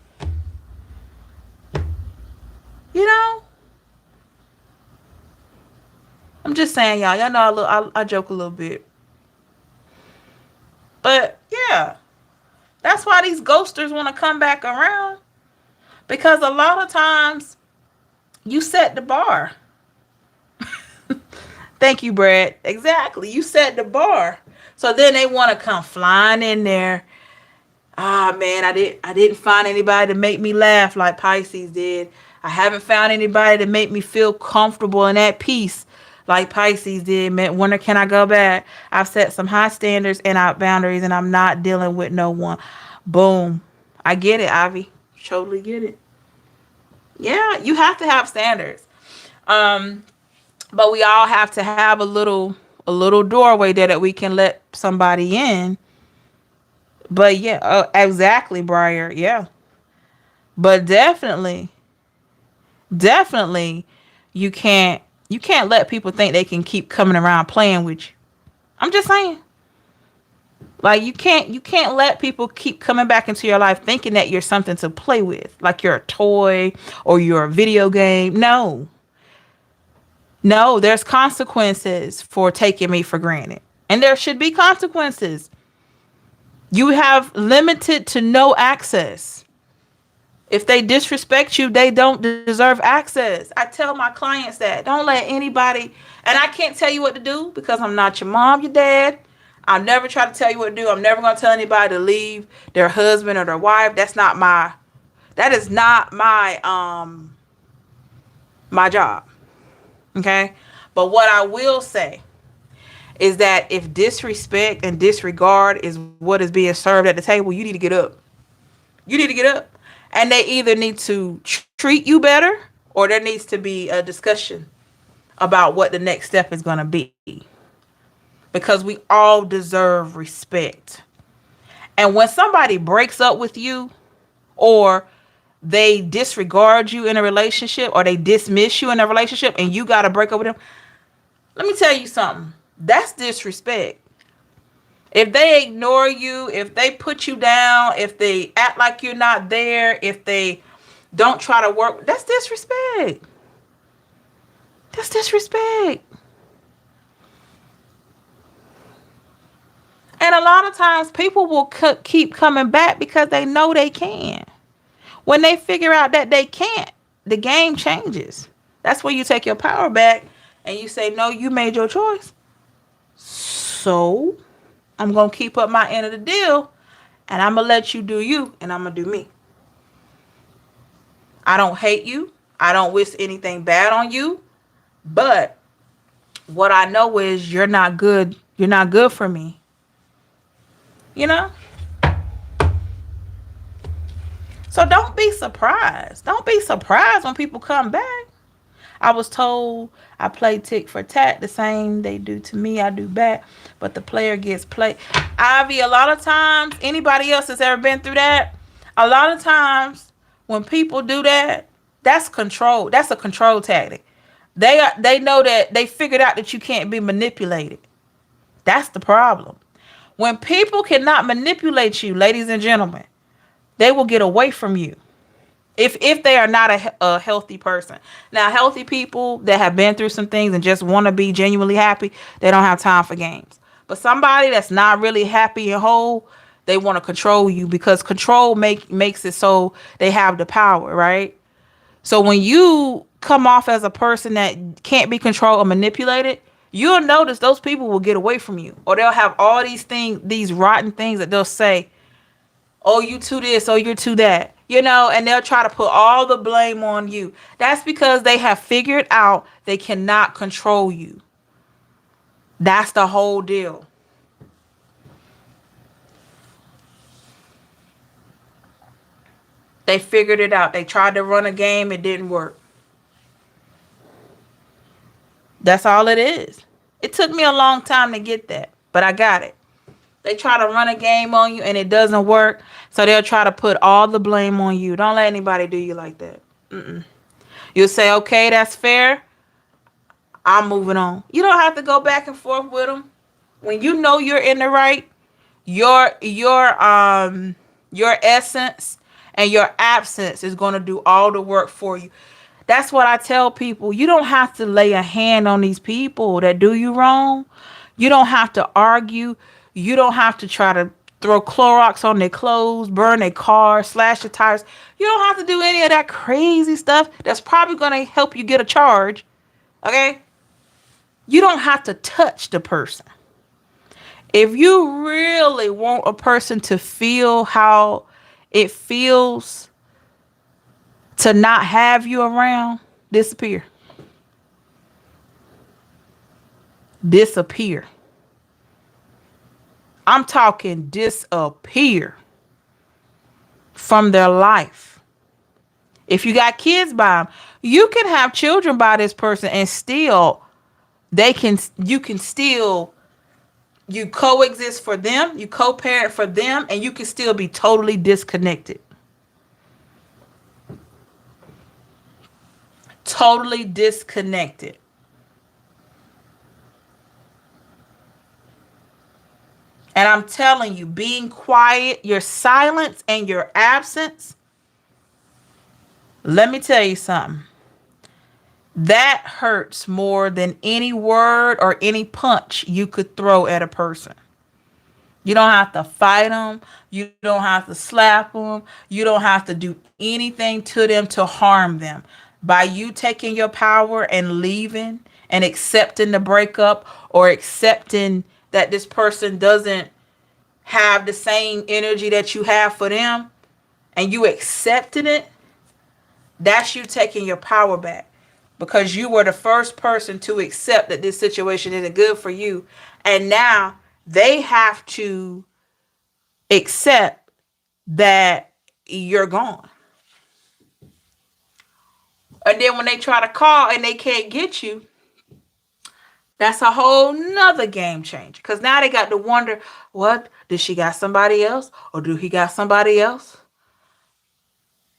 I'm just saying, y'all. Y'all know I joke a little bit. But, yeah. That's why these ghosters want to come back around. Because a lot of times, you set the bar. Thank you, Brad. Exactly. You set the bar. So then they want to come flying in there. Ah, man, I didn't find anybody to make me laugh like Pisces did. I haven't found anybody to make me feel comfortable and at peace like Pisces did. Man, wonder, can I go back? I've set some high standards and out boundaries, and I'm not dealing with no one. Boom. I get it, Ivy. Totally get it. Yeah, you have to have standards. But we all have to have a little doorway there that we can let somebody in But yeah, exactly, Briar. Yeah. But definitely, you can't you can't let people think they can keep coming around playing with you. I'm just saying. Like you can't let people keep coming back into your life thinking that you're something to play with, like you're a toy or you're a video game. No. No, there's consequences for taking me for granted. And there should be consequences. You have limited to no access. If they disrespect you, they don't deserve access. I tell my clients that. Don't let anybody, and I can't tell you what to do because I'm not your mom, your dad. I'll never try to tell you what to do. I'm never going to tell anybody to leave their husband or their wife. That is not my job. Okay? But what I will say is that if disrespect and disregard is what is being served at the table, you need to get up. You need to get up. And they either need to treat you better or there needs to be a discussion about what the next step is going to be. Because we all deserve respect. And when somebody breaks up with you or they disregard you in a relationship or they dismiss you in a relationship and you got to break up with them, let me tell you something. That's disrespect. If they ignore you, if they put you down, if they act like you're not there, if they don't try to work, that's disrespect. That's disrespect. And a lot of times people will keep coming back because they know they can. When they figure out that they can't, the game changes. That's when you take your power back and you say, no, you made your choice. So I'm going to keep up my end of the deal and I'm going to let you do you and I'm going to do me. I don't hate you. I don't wish anything bad on you. But what I know is you're not good. You're not good for me. You know? So don't be surprised. Don't be surprised when people come back. I was told I play tick for tat. The same they do to me, I do back. But the player gets played. Ivy, a lot of times, anybody else that's ever been through that, a lot of times when people do that, that's control. That's a control tactic. They know that they figured out that you can't be manipulated. That's the problem. When people cannot manipulate you, ladies and gentlemen, they will get away from you. If they are not a healthy person. Now, healthy people that have been through some things and just want to be genuinely happy, they don't have time for games. But somebody that's not really happy and whole, they want to control you because control makes it so they have the power, right? So when you come off as a person that can't be controlled or manipulated, you'll notice those people will get away from you. Or they'll have all these things, these rotten things that they'll say, oh, you to this, oh, you're to that, and they'll try to put all the blame on you. That's because they have figured out they cannot control you. That's the whole deal. They figured it out. They tried to run a game. It didn't work. That's all it is. It took me a long time to get that, but I got it. They try to run a game on you and it doesn't work. So they'll try to put all the blame on you. Don't let anybody do you like that. You'll say, okay, that's fair. I'm moving on. You don't have to go back and forth with them. When you know you're in the right, your essence and your absence is going to do all the work for you. That's what I tell people. You don't have to lay a hand on these people that do you wrong. You don't have to argue. You don't have to try to throw Clorox on their clothes, burn their car, slash the tires. You don't have to do any of that crazy stuff that's probably going to help you get a charge. Okay? You don't have to touch the person. If you really want a person to feel how it feels to not have you around, disappear. Disappear. I'm talking disappear from their life. If you got kids by them, you can have children by this person and still you can still You coexist for them, you co-parent for them, and you can still be totally disconnected. Totally disconnected. And I'm telling you, being quiet, your silence and your absence, let me tell you something. That hurts more than any word or any punch you could throw at a person. You don't have to fight them. You don't have to slap them. You don't have to do anything to them to harm them. By you taking your power and leaving and accepting the breakup or accepting that this person doesn't have the same energy that you have for them and you accepting it, that's you taking your power back because you were the first person to accept that this situation isn't good for you. And now they have to accept that you're gone. And then when they try to call and they can't get you, that's a whole nother game changer. Because now they got to wonder, what? Did she got somebody else? Or do he got somebody else?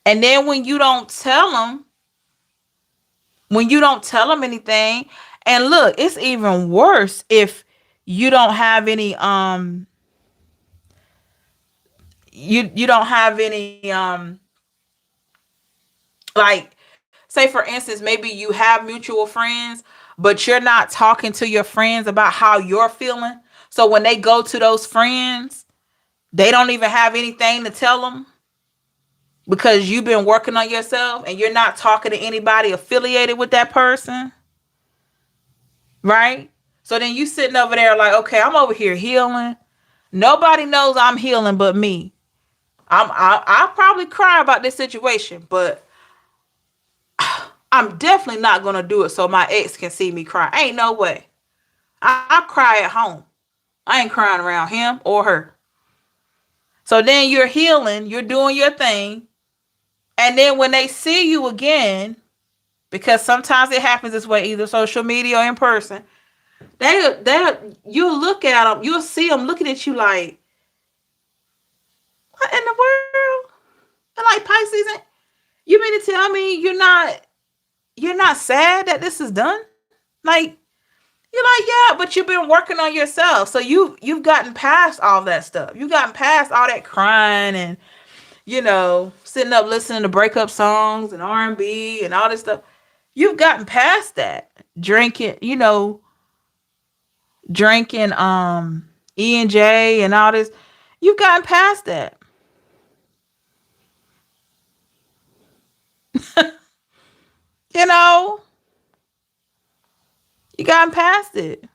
And then when you don't tell them anything, and look, it's even worse if you don't have any you don't have any like, say for instance, maybe you have mutual friends, but you're not talking to your friends about how you're feeling. So when they go to those friends, they don't even have anything to tell them because you've been working on yourself and you're not talking to anybody affiliated with that person, right? So then you sitting over there like, okay, I'm over here healing. Nobody knows I'm healing but me. I'll probably cry about this situation, but I'm definitely not gonna do it so my ex can see me cry. Ain't no way. I cry at home. I ain't crying around him or her. So then you're healing, you're doing your thing, and then when they see you again, because sometimes it happens this way, either social media or in person, they you'll look at them, you'll see them looking at you like, what in the world? And like, Pisces, you mean to tell me you're not sad that this is done? Like, you're like, yeah, but you've been working on yourself. So you've gotten past all that stuff. You've gotten past all that crying and, sitting up listening to breakup songs and R&B and all this stuff. You've gotten past that. Drinking E and J and all this. You've gotten past that. You know, you gotten past it.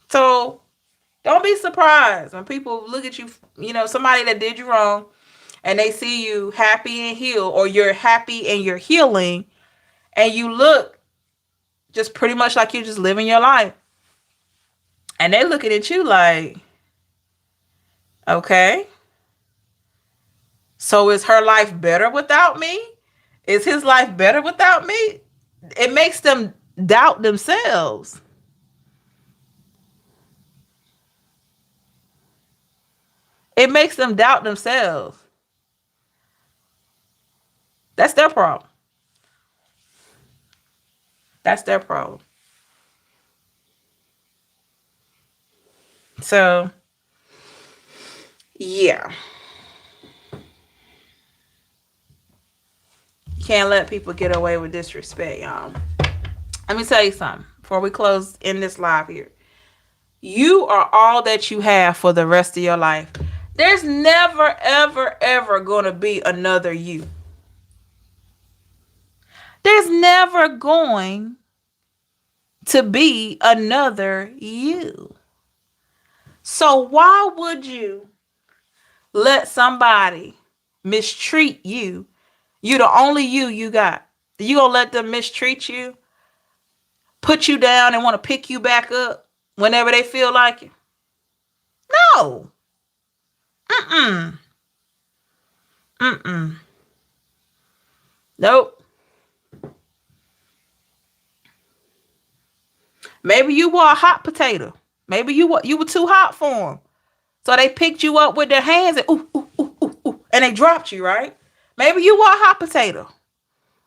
So don't be surprised when people look at you, somebody that did you wrong, and they see you happy and healed, or you're happy and you're healing, and you look just pretty much like you're just living your life. And they looking at you like, okay, so is her life better without me? Is his life better without me? It makes them doubt themselves. It makes them doubt themselves. That's their problem. That's their problem. So, yeah. You can't let people get away with disrespect, y'all. Let me tell you something before we close in this live here. You are all that you have for the rest of your life. There's never, ever, ever going to be another you. There's never going to be another you. So why would you let somebody mistreat you? You the only you got. You gonna let them mistreat you, put you down, and want to pick you back up whenever they feel like it? No. Mm-mm. Mm-mm. Nope. Maybe you were a hot potato. Maybe you were too hot for them. So they picked you up with their hands and ooh, ooh, ooh, ooh, ooh, and they dropped you, right? Maybe you were a hot potato.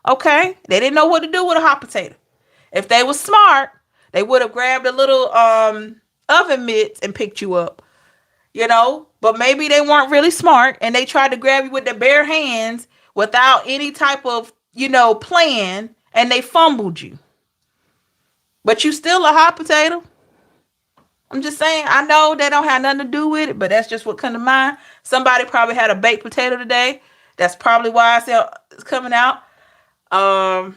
Okay? They didn't know what to do with a hot potato. If they were smart, they would have grabbed a little oven mitts and picked you up. But maybe they weren't really smart and they tried to grab you with their bare hands without any type of, plan, and they fumbled you. But you still a hot potato. I'm just saying, I know they don't have nothing to do with it, but that's just what come to mind. Somebody probably had a baked potato today. That's probably why it's coming out. Um,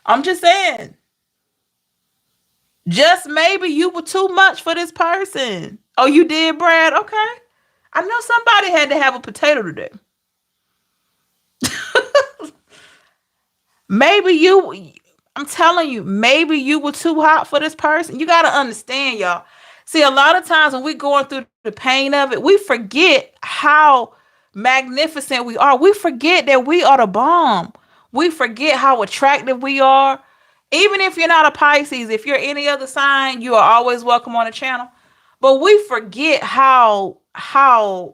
I'm just saying, just maybe you were too much for this person. Oh, you did, Brad? Okay. I know somebody had to have a potato today. I'm telling you, maybe you were too hot for this person. You got to understand, y'all. See, a lot of times when we're going through the pain of it, we forget how magnificent we are. We forget that we are the bomb. We forget how attractive we are. Even if you're not a Pisces, if you're any other sign, you are always welcome on the channel. But we forget how fine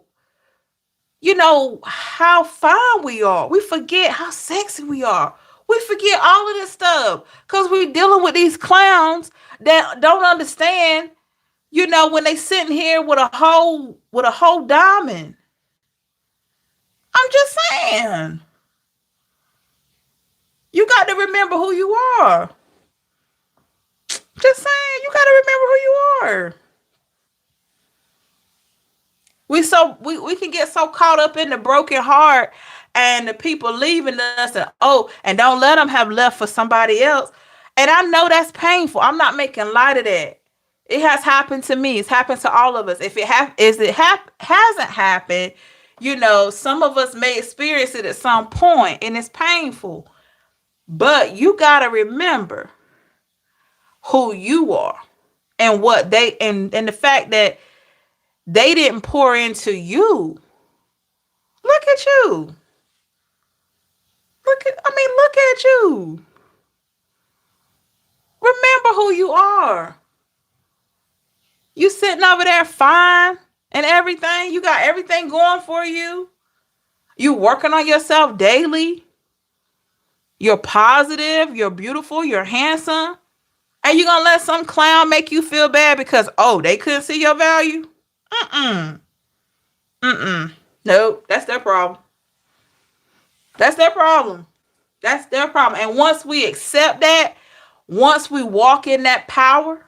we are. We forget how sexy we are. We forget all of this stuff because we're dealing with these clowns that don't understand, when they sitting here with a whole diamond. I'm just saying. You got to remember who you are. Just saying, you got to remember who you are. We can get so caught up in the broken heart and the people leaving us and don't let them have left for somebody else. And I know that's painful. I'm not making light of that. It has happened to me. It's happened to all of us. If hasn't happened, some of us may experience it at some point and it's painful. But you got to remember who you are and what and the fact that they didn't pour into you. Look at you. Look at you. Remember who you are. You sitting over there fine and everything. You got everything going for you. You working on yourself daily. You're positive. You're beautiful. You're handsome. And you're going to let some clown make you feel bad because, they couldn't see your value? Nope, that's their problem. That's their problem. That's their problem. And once we accept that, once we walk in that power,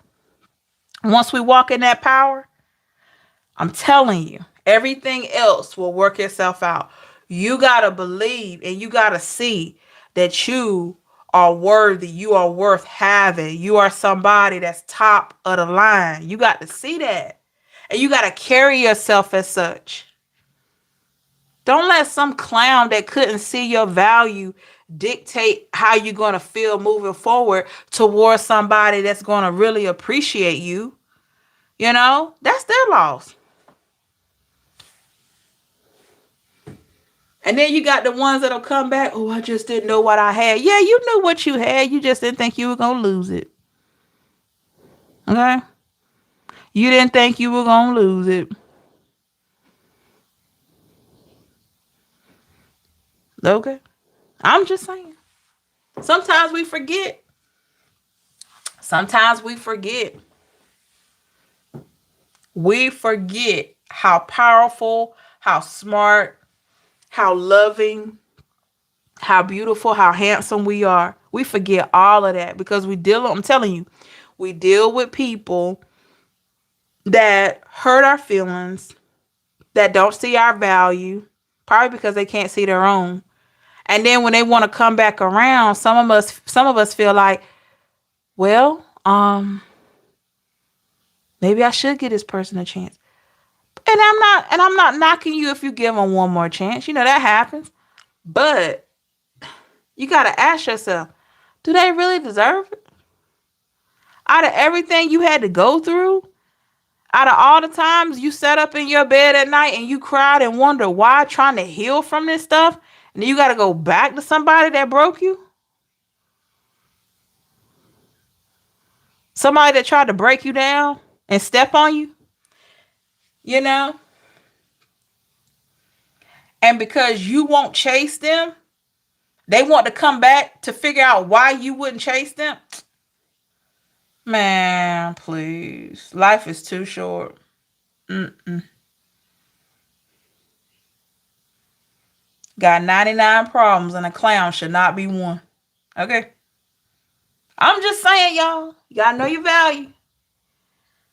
I'm telling you, everything else will work itself out. You got to believe and you got to see that you are worthy. You are worth having. You are somebody that's top of the line. You got to see that. And you got to carry yourself as such. Don't let some clown that couldn't see your value dictate how you're going to feel moving forward towards somebody that's going to really appreciate you. That's their loss. And then you got the ones that'll come back. Oh, I just didn't know what I had. Yeah, you knew what you had. You just didn't think you were going to lose it. Okay? You didn't think you were going to lose it. Okay? I'm just saying. Sometimes we forget. We forget how powerful, how smart, how loving, how beautiful, how handsome we are. We forget all of that because I'm telling you, we deal with people that hurt our feelings, that don't see our value, probably because they can't see their own. And then when they want to come back around, some of us feel like, well, maybe I should give this person a chance. And I'm not knocking you if you give them one more chance. That happens. But you got to ask yourself, do they really deserve it? Out of everything you had to go through, out of all the times you sat up in your bed at night and you cried and wonder why, trying to heal from this stuff, and then you got to go back to somebody that broke you? Somebody that tried to break you down and step on you, you know? And because you won't chase them, they want to come back to figure out why you wouldn't chase them. Man, please. Life is too short. Mm-mm. Got 99 problems and a clown should not be one. Okay? I'm just saying, y'all. You gotta know your value.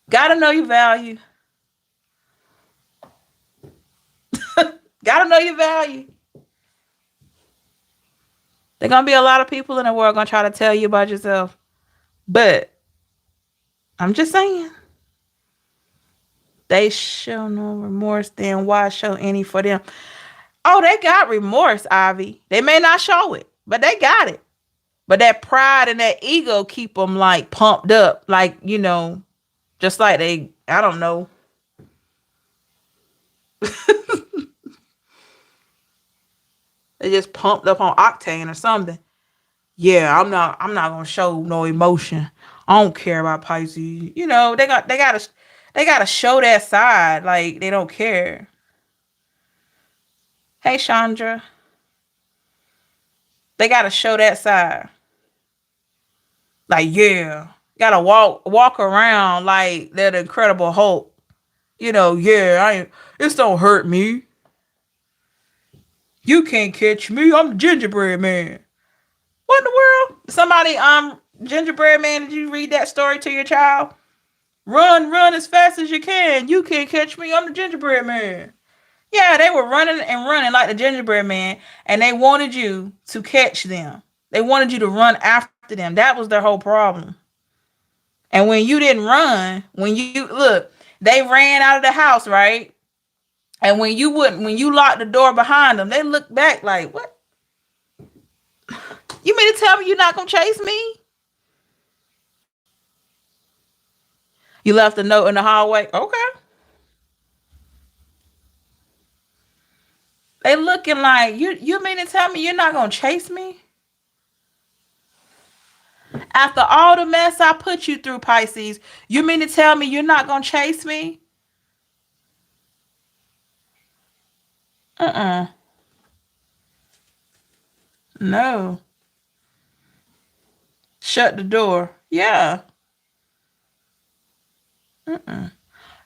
Gotta know your value. Gotta know your value. There gonna be a lot of people in the world gonna try to tell you about yourself. But I'm just saying. They show no remorse, then why show any for them? Oh, they got remorse, Ivy. They may not show it, but they got it. But that pride and that ego keep them like pumped up, like, just like they, I don't know. They just pumped up on octane or something. Yeah, I'm not gonna show no emotion. I don't care about Pisces. They gotta show that side, like they don't care. Hey Chandra. They gotta show that side. Like, yeah. Gotta walk around like that Incredible Hulk. Yeah, this don't hurt me. You can't catch me. I'm the gingerbread man. What in the world? Somebody, gingerbread man, did you read that story to your child? Run as fast as you can. You can't catch me. I'm the gingerbread man. Yeah, they were running and running like the gingerbread man, and they wanted you to catch them. They wanted you to run after them. That was their whole problem. And when you didn't run, when you look, they ran out of the house, right? And when you locked the door behind them, they looked back like, what? You mean to tell me you're not gonna chase me? You left a note in the hallway. Okay. They looking like, you mean to tell me you're not gonna chase me? After all the mess I put you through, Pisces, you mean to tell me you're not gonna chase me? Uh-uh. No. Shut the door. Yeah. Uh-uh.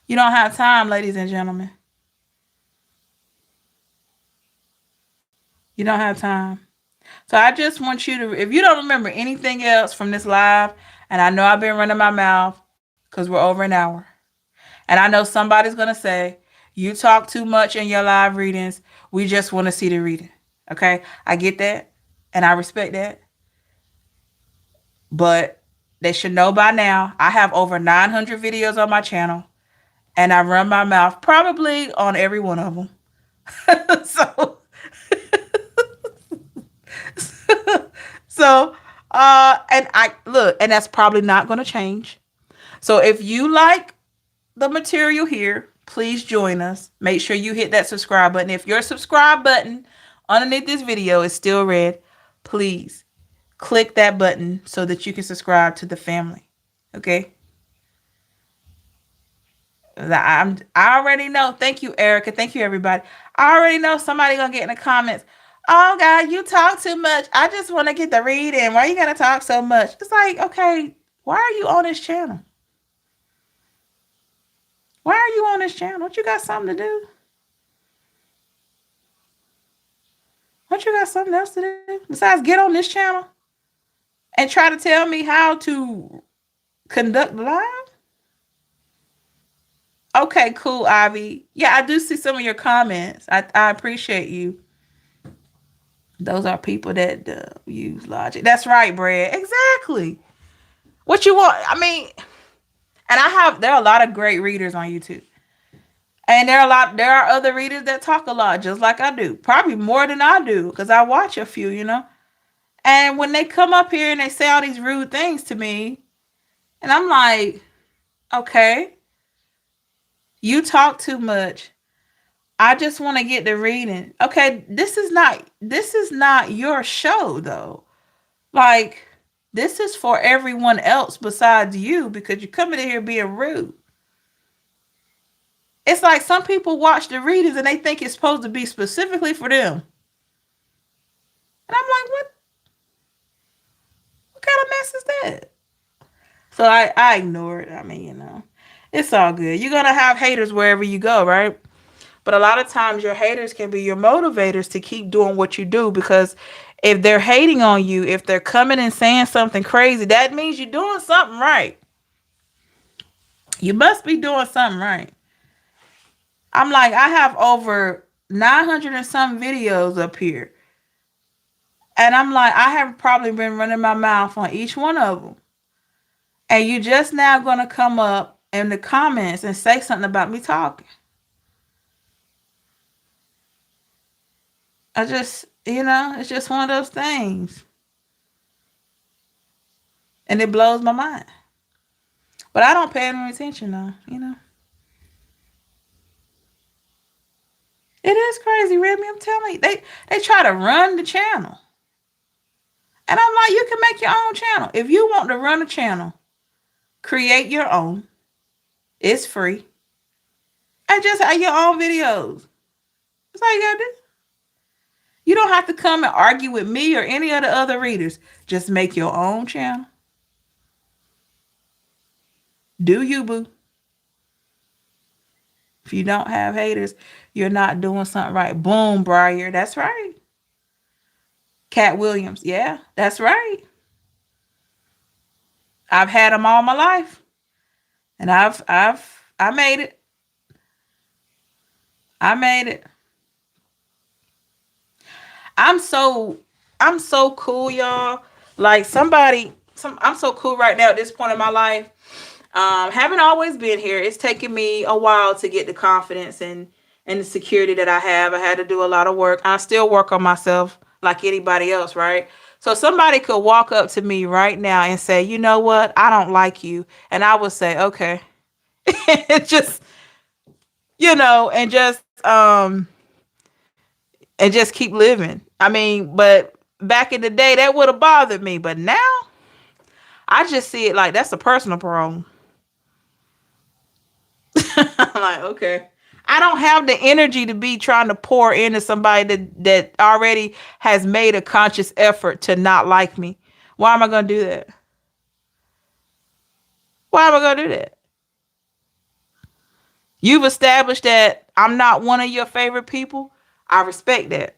You don't have time, ladies and gentlemen. You don't have time. So I just want you to, if you don't remember anything else from this live, and I know I've been running my mouth because we're over an hour. And I know somebody's going to say, you talk too much in your live readings. We just want to see the reading. Okay? I get that. And I respect that. But they should know by now, I have over 900 videos on my channel. And I run my mouth probably on every one of them. so, so, and I look, and that's probably not going to change. So if you like the material here, please join us. Make sure you hit that subscribe button. If your subscribe button underneath this video is still red, please click that button so that you can subscribe to the family. Okay? I already know. Thank you, Erica. Thank you, everybody. I already know somebody gonna get in the comments. Oh God, you talk too much. I just want to get the reading. Why you gotta talk so much? It's like, okay, why are you on this channel? Why are you on this channel? Don't you got something to do? Don't you got something else to do besides get on this channel and try to tell me how to conduct the live? Okay, cool, Ivy. Yeah, I do see some of your comments. I appreciate you. Those are people that use logic. That's right, Brad. Exactly. What you want? I mean, and there are a lot of great readers on YouTube. And there are other readers that talk a lot, just like I do. Probably more than I do, because I watch a few. And when they come up here and they say all these rude things to me, and I'm like, okay, you talk too much. I just want to get the reading. Okay, this is not your show though. Like, This is for everyone else besides you because you're coming in here being rude. It's like some people watch the readings and they think it's supposed to be specifically for them. And I'm like, what kind of mess is that? So I ignore it. I mean, it's all good. You're gonna have haters wherever you go, right? But a lot of times your haters can be your motivators to keep doing what you do because if they're hating on you, if they're coming and saying something crazy, that means you're doing something right. You must be doing something right. I'm like, I have over 900 and some videos up here. And I'm like, I have probably been running my mouth on each one of them. And you just now going to come up in the comments and say something about me talking. It's just one of those things. And it blows my mind. But I don't pay any attention though. It is crazy, Remy. I'm telling you. They try to run the channel. And I'm like, you can make your own channel. If you want to run a channel, create your own. It's free. And just have your own videos. That's all you gotta do. You don't have to come and argue with me or any of the other readers. Just make your own channel. Do you, boo? If you don't have haters, you're not doing something right. Boom, Briar. That's right. Cat Williams. Yeah, that's right. I've had them all my life. And I made it. I made it. I'm so I'm so cool, y'all. Like I'm so cool right now at this point in my life. Haven't always been here. It's taken me a while to get the confidence and the security that I have. I had to do a lot of work. I still work on myself like anybody else, right? So somebody could walk up to me right now and say, you know what? I don't like you. And I would say, okay. just, and just keep living. I mean, but back in the day that would have bothered me. But now I just see it like that's a personal problem. I'm like, okay. I don't have the energy to be trying to pour into somebody that already has made a conscious effort to not like me. Why am I going to do that? Why am I going to do that? You've established that I'm not one of your favorite people. I respect that.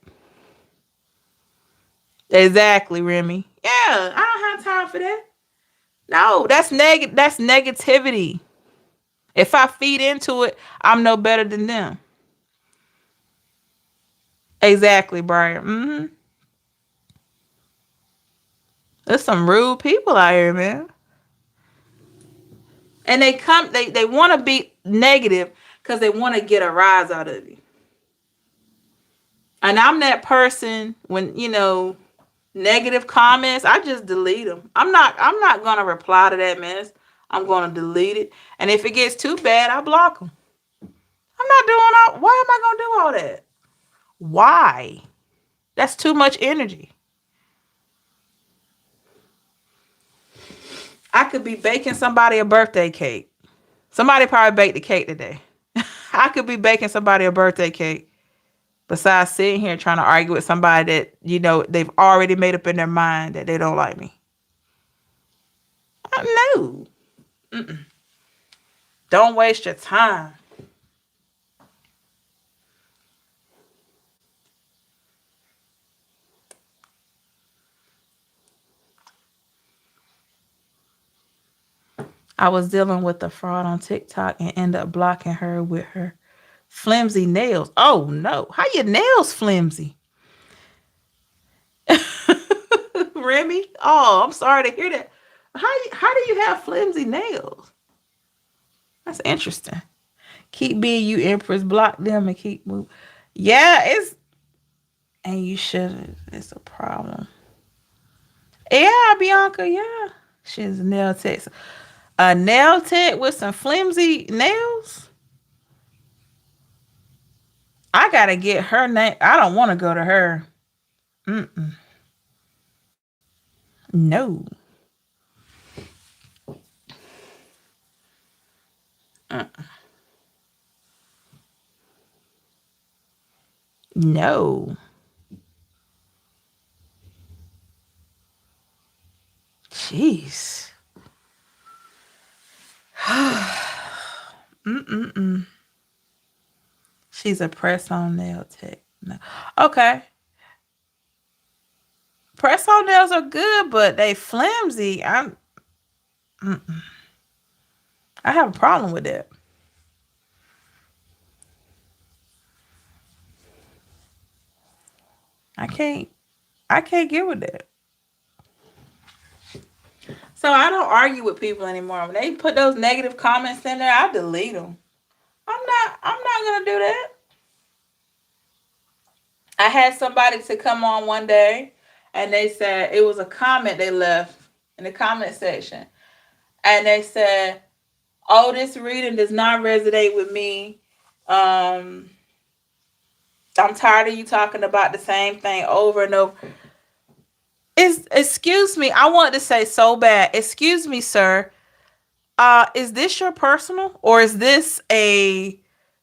Exactly, Remy. Yeah, I don't have time for that. No, that's negativity. If I feed into it, I'm no better than them. Exactly, Brian. There's some rude people out here, man. And they want to be negative because they want to get a rise out of you. And I'm that person when, negative comments, I just delete them. I'm not going to reply to that mess. I'm going to delete it. And if it gets too bad, I block them. I'm not doing why am I going to do all that? Why? That's too much energy. I could be baking somebody a birthday cake. Somebody probably baked the cake today. I could be baking somebody a birthday cake. Besides sitting here trying to argue with somebody that, they've already made up in their mind that they don't like me. No. Mm-mm. Don't waste your time. I was dealing with a fraud on TikTok and ended up blocking her with her flimsy nails. Oh no. How your nails flimsy? Remy? Oh, I'm sorry to hear that. How do you have flimsy nails? That's interesting. Keep being you, Empress. Block them and keep moving. Yeah, and you shouldn't. It's a problem. Yeah, Bianca. Yeah, she's a nail tech. A nail tech with some flimsy nails. I gotta get her name. I don't want to go to her. Mm-mm. No. No. Jeez. Mm-mm-mm. She's a press-on nail tech. No. Okay. Press-on nails are good, but they flimsy. I have a problem with that. I can't. I can't get with that. So I don't argue with people anymore. When they put those negative comments in there, I delete them. I'm not gonna do that. I had somebody to come on one day, and they said it was a comment they left in the comment section, and they said, "Oh, this reading does not resonate with me. Um, I'm tired of you talking about the same thing over and over." Excuse me, I want to say so bad. Excuse me, sir. Is this your personal or is this a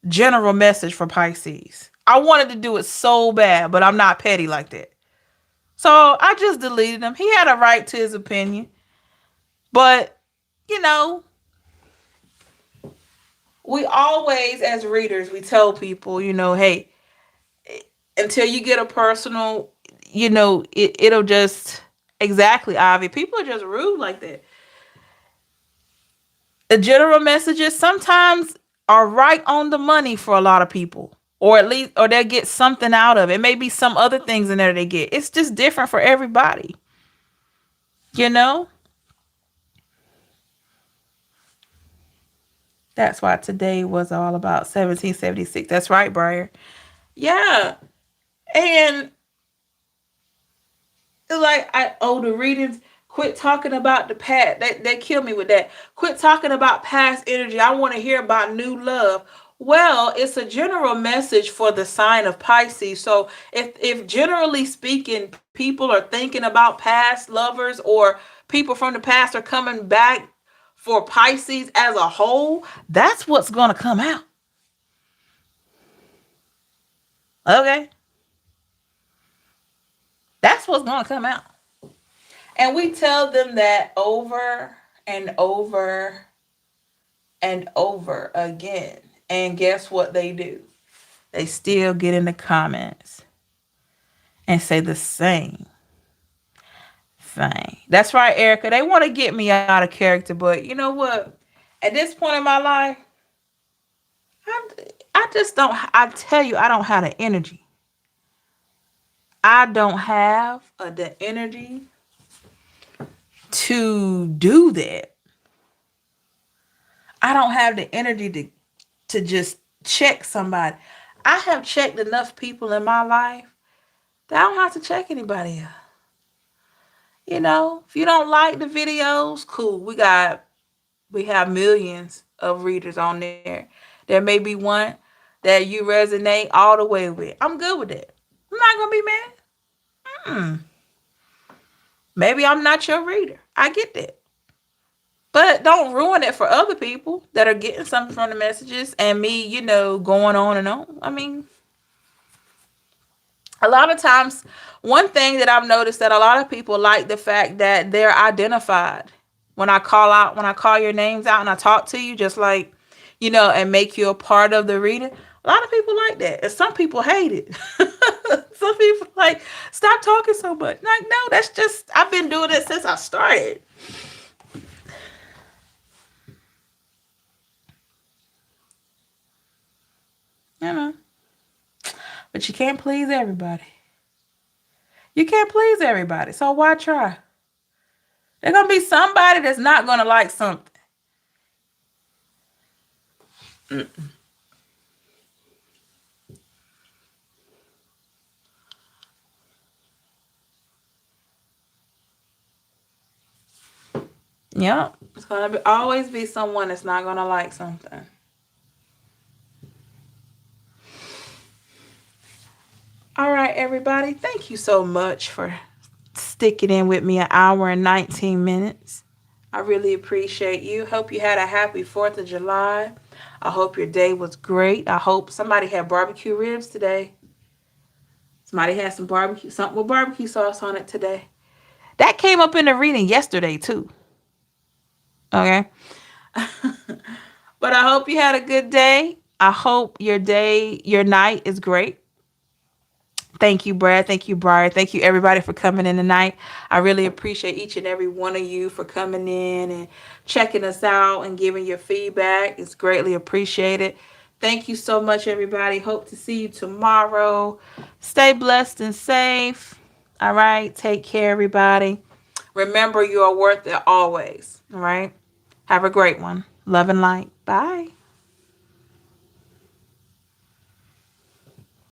general message for Pisces? I wanted to do it so bad, but I'm not petty like that. So I just deleted him. He had a right to his opinion. But, you know, we always, as readers, we tell people, hey, until you get a personal, it'll just, exactly, Ivy. People are just rude like that. The general messages sometimes are right on the money for a lot of people. Or at least, or they'll get something out of it. Maybe some other things in there they get. It's just different for everybody. You know? That's why today was all about 1776. That's right, Briar. Yeah. And like the readings, quit talking about the past. They kill me with that. Quit talking about past energy. I want to hear about new love. Well, it's a general message for the sign of Pisces. So if generally speaking, people are thinking about past lovers or people from the past are coming back for Pisces as a whole, that's what's gonna come out. Okay. That's what's gonna come out. And we tell them that over and over and over again. And guess what they do? They still get in the comments and say the same thing. That's right, Erica. They want to get me out of character, but you know what? At this point in my life, I, I just don't. I tell you, I don't have the energy. I don't have the energy to do that. I don't have the energy to just check somebody. I have checked enough people in my life that I don't have to check anybody else. If you don't like the videos, cool. We have millions of readers on there. There may be one that you resonate all the way with. I'm good with it. I'm not gonna be mad. Mm. Maybe I'm not your reader. I get that. But don't ruin it for other people that are getting something from the messages and me, going on and on. I mean, a lot of times, one thing that I've noticed that a lot of people like the fact that they're identified. When I call your names out and I talk to you, just like, and make you a part of the reading. A lot of people like that. And some people hate it. Some people like, stop talking so much. Like, no, that's just, I've been doing it since I started. You know. But you can't please everybody. You can't please everybody. So why try? There's going to be somebody that's not going to like something. Mm-mm. Yep. It's going to always be someone that's not going to like something. All right, everybody. Thank you so much for sticking in with me an hour and 19 minutes. I really appreciate you. Hope you had a happy 4th of July. I hope your day was great. I hope somebody had barbecue ribs today. Somebody had some barbecue, something with barbecue sauce on it today. That came up in the reading yesterday too. Okay. But I hope you had a good day. I hope your day, your night is great. Thank you, Brad. Thank you, Briar. Thank you, everybody, for coming in tonight. I really appreciate each and every one of you for coming in and checking us out and giving your feedback. It's greatly appreciated. Thank you so much, everybody. Hope to see you tomorrow. Stay blessed and safe. All right. Take care, everybody. Remember, you are worth it always. All right. Have a great one. Love and light. Bye.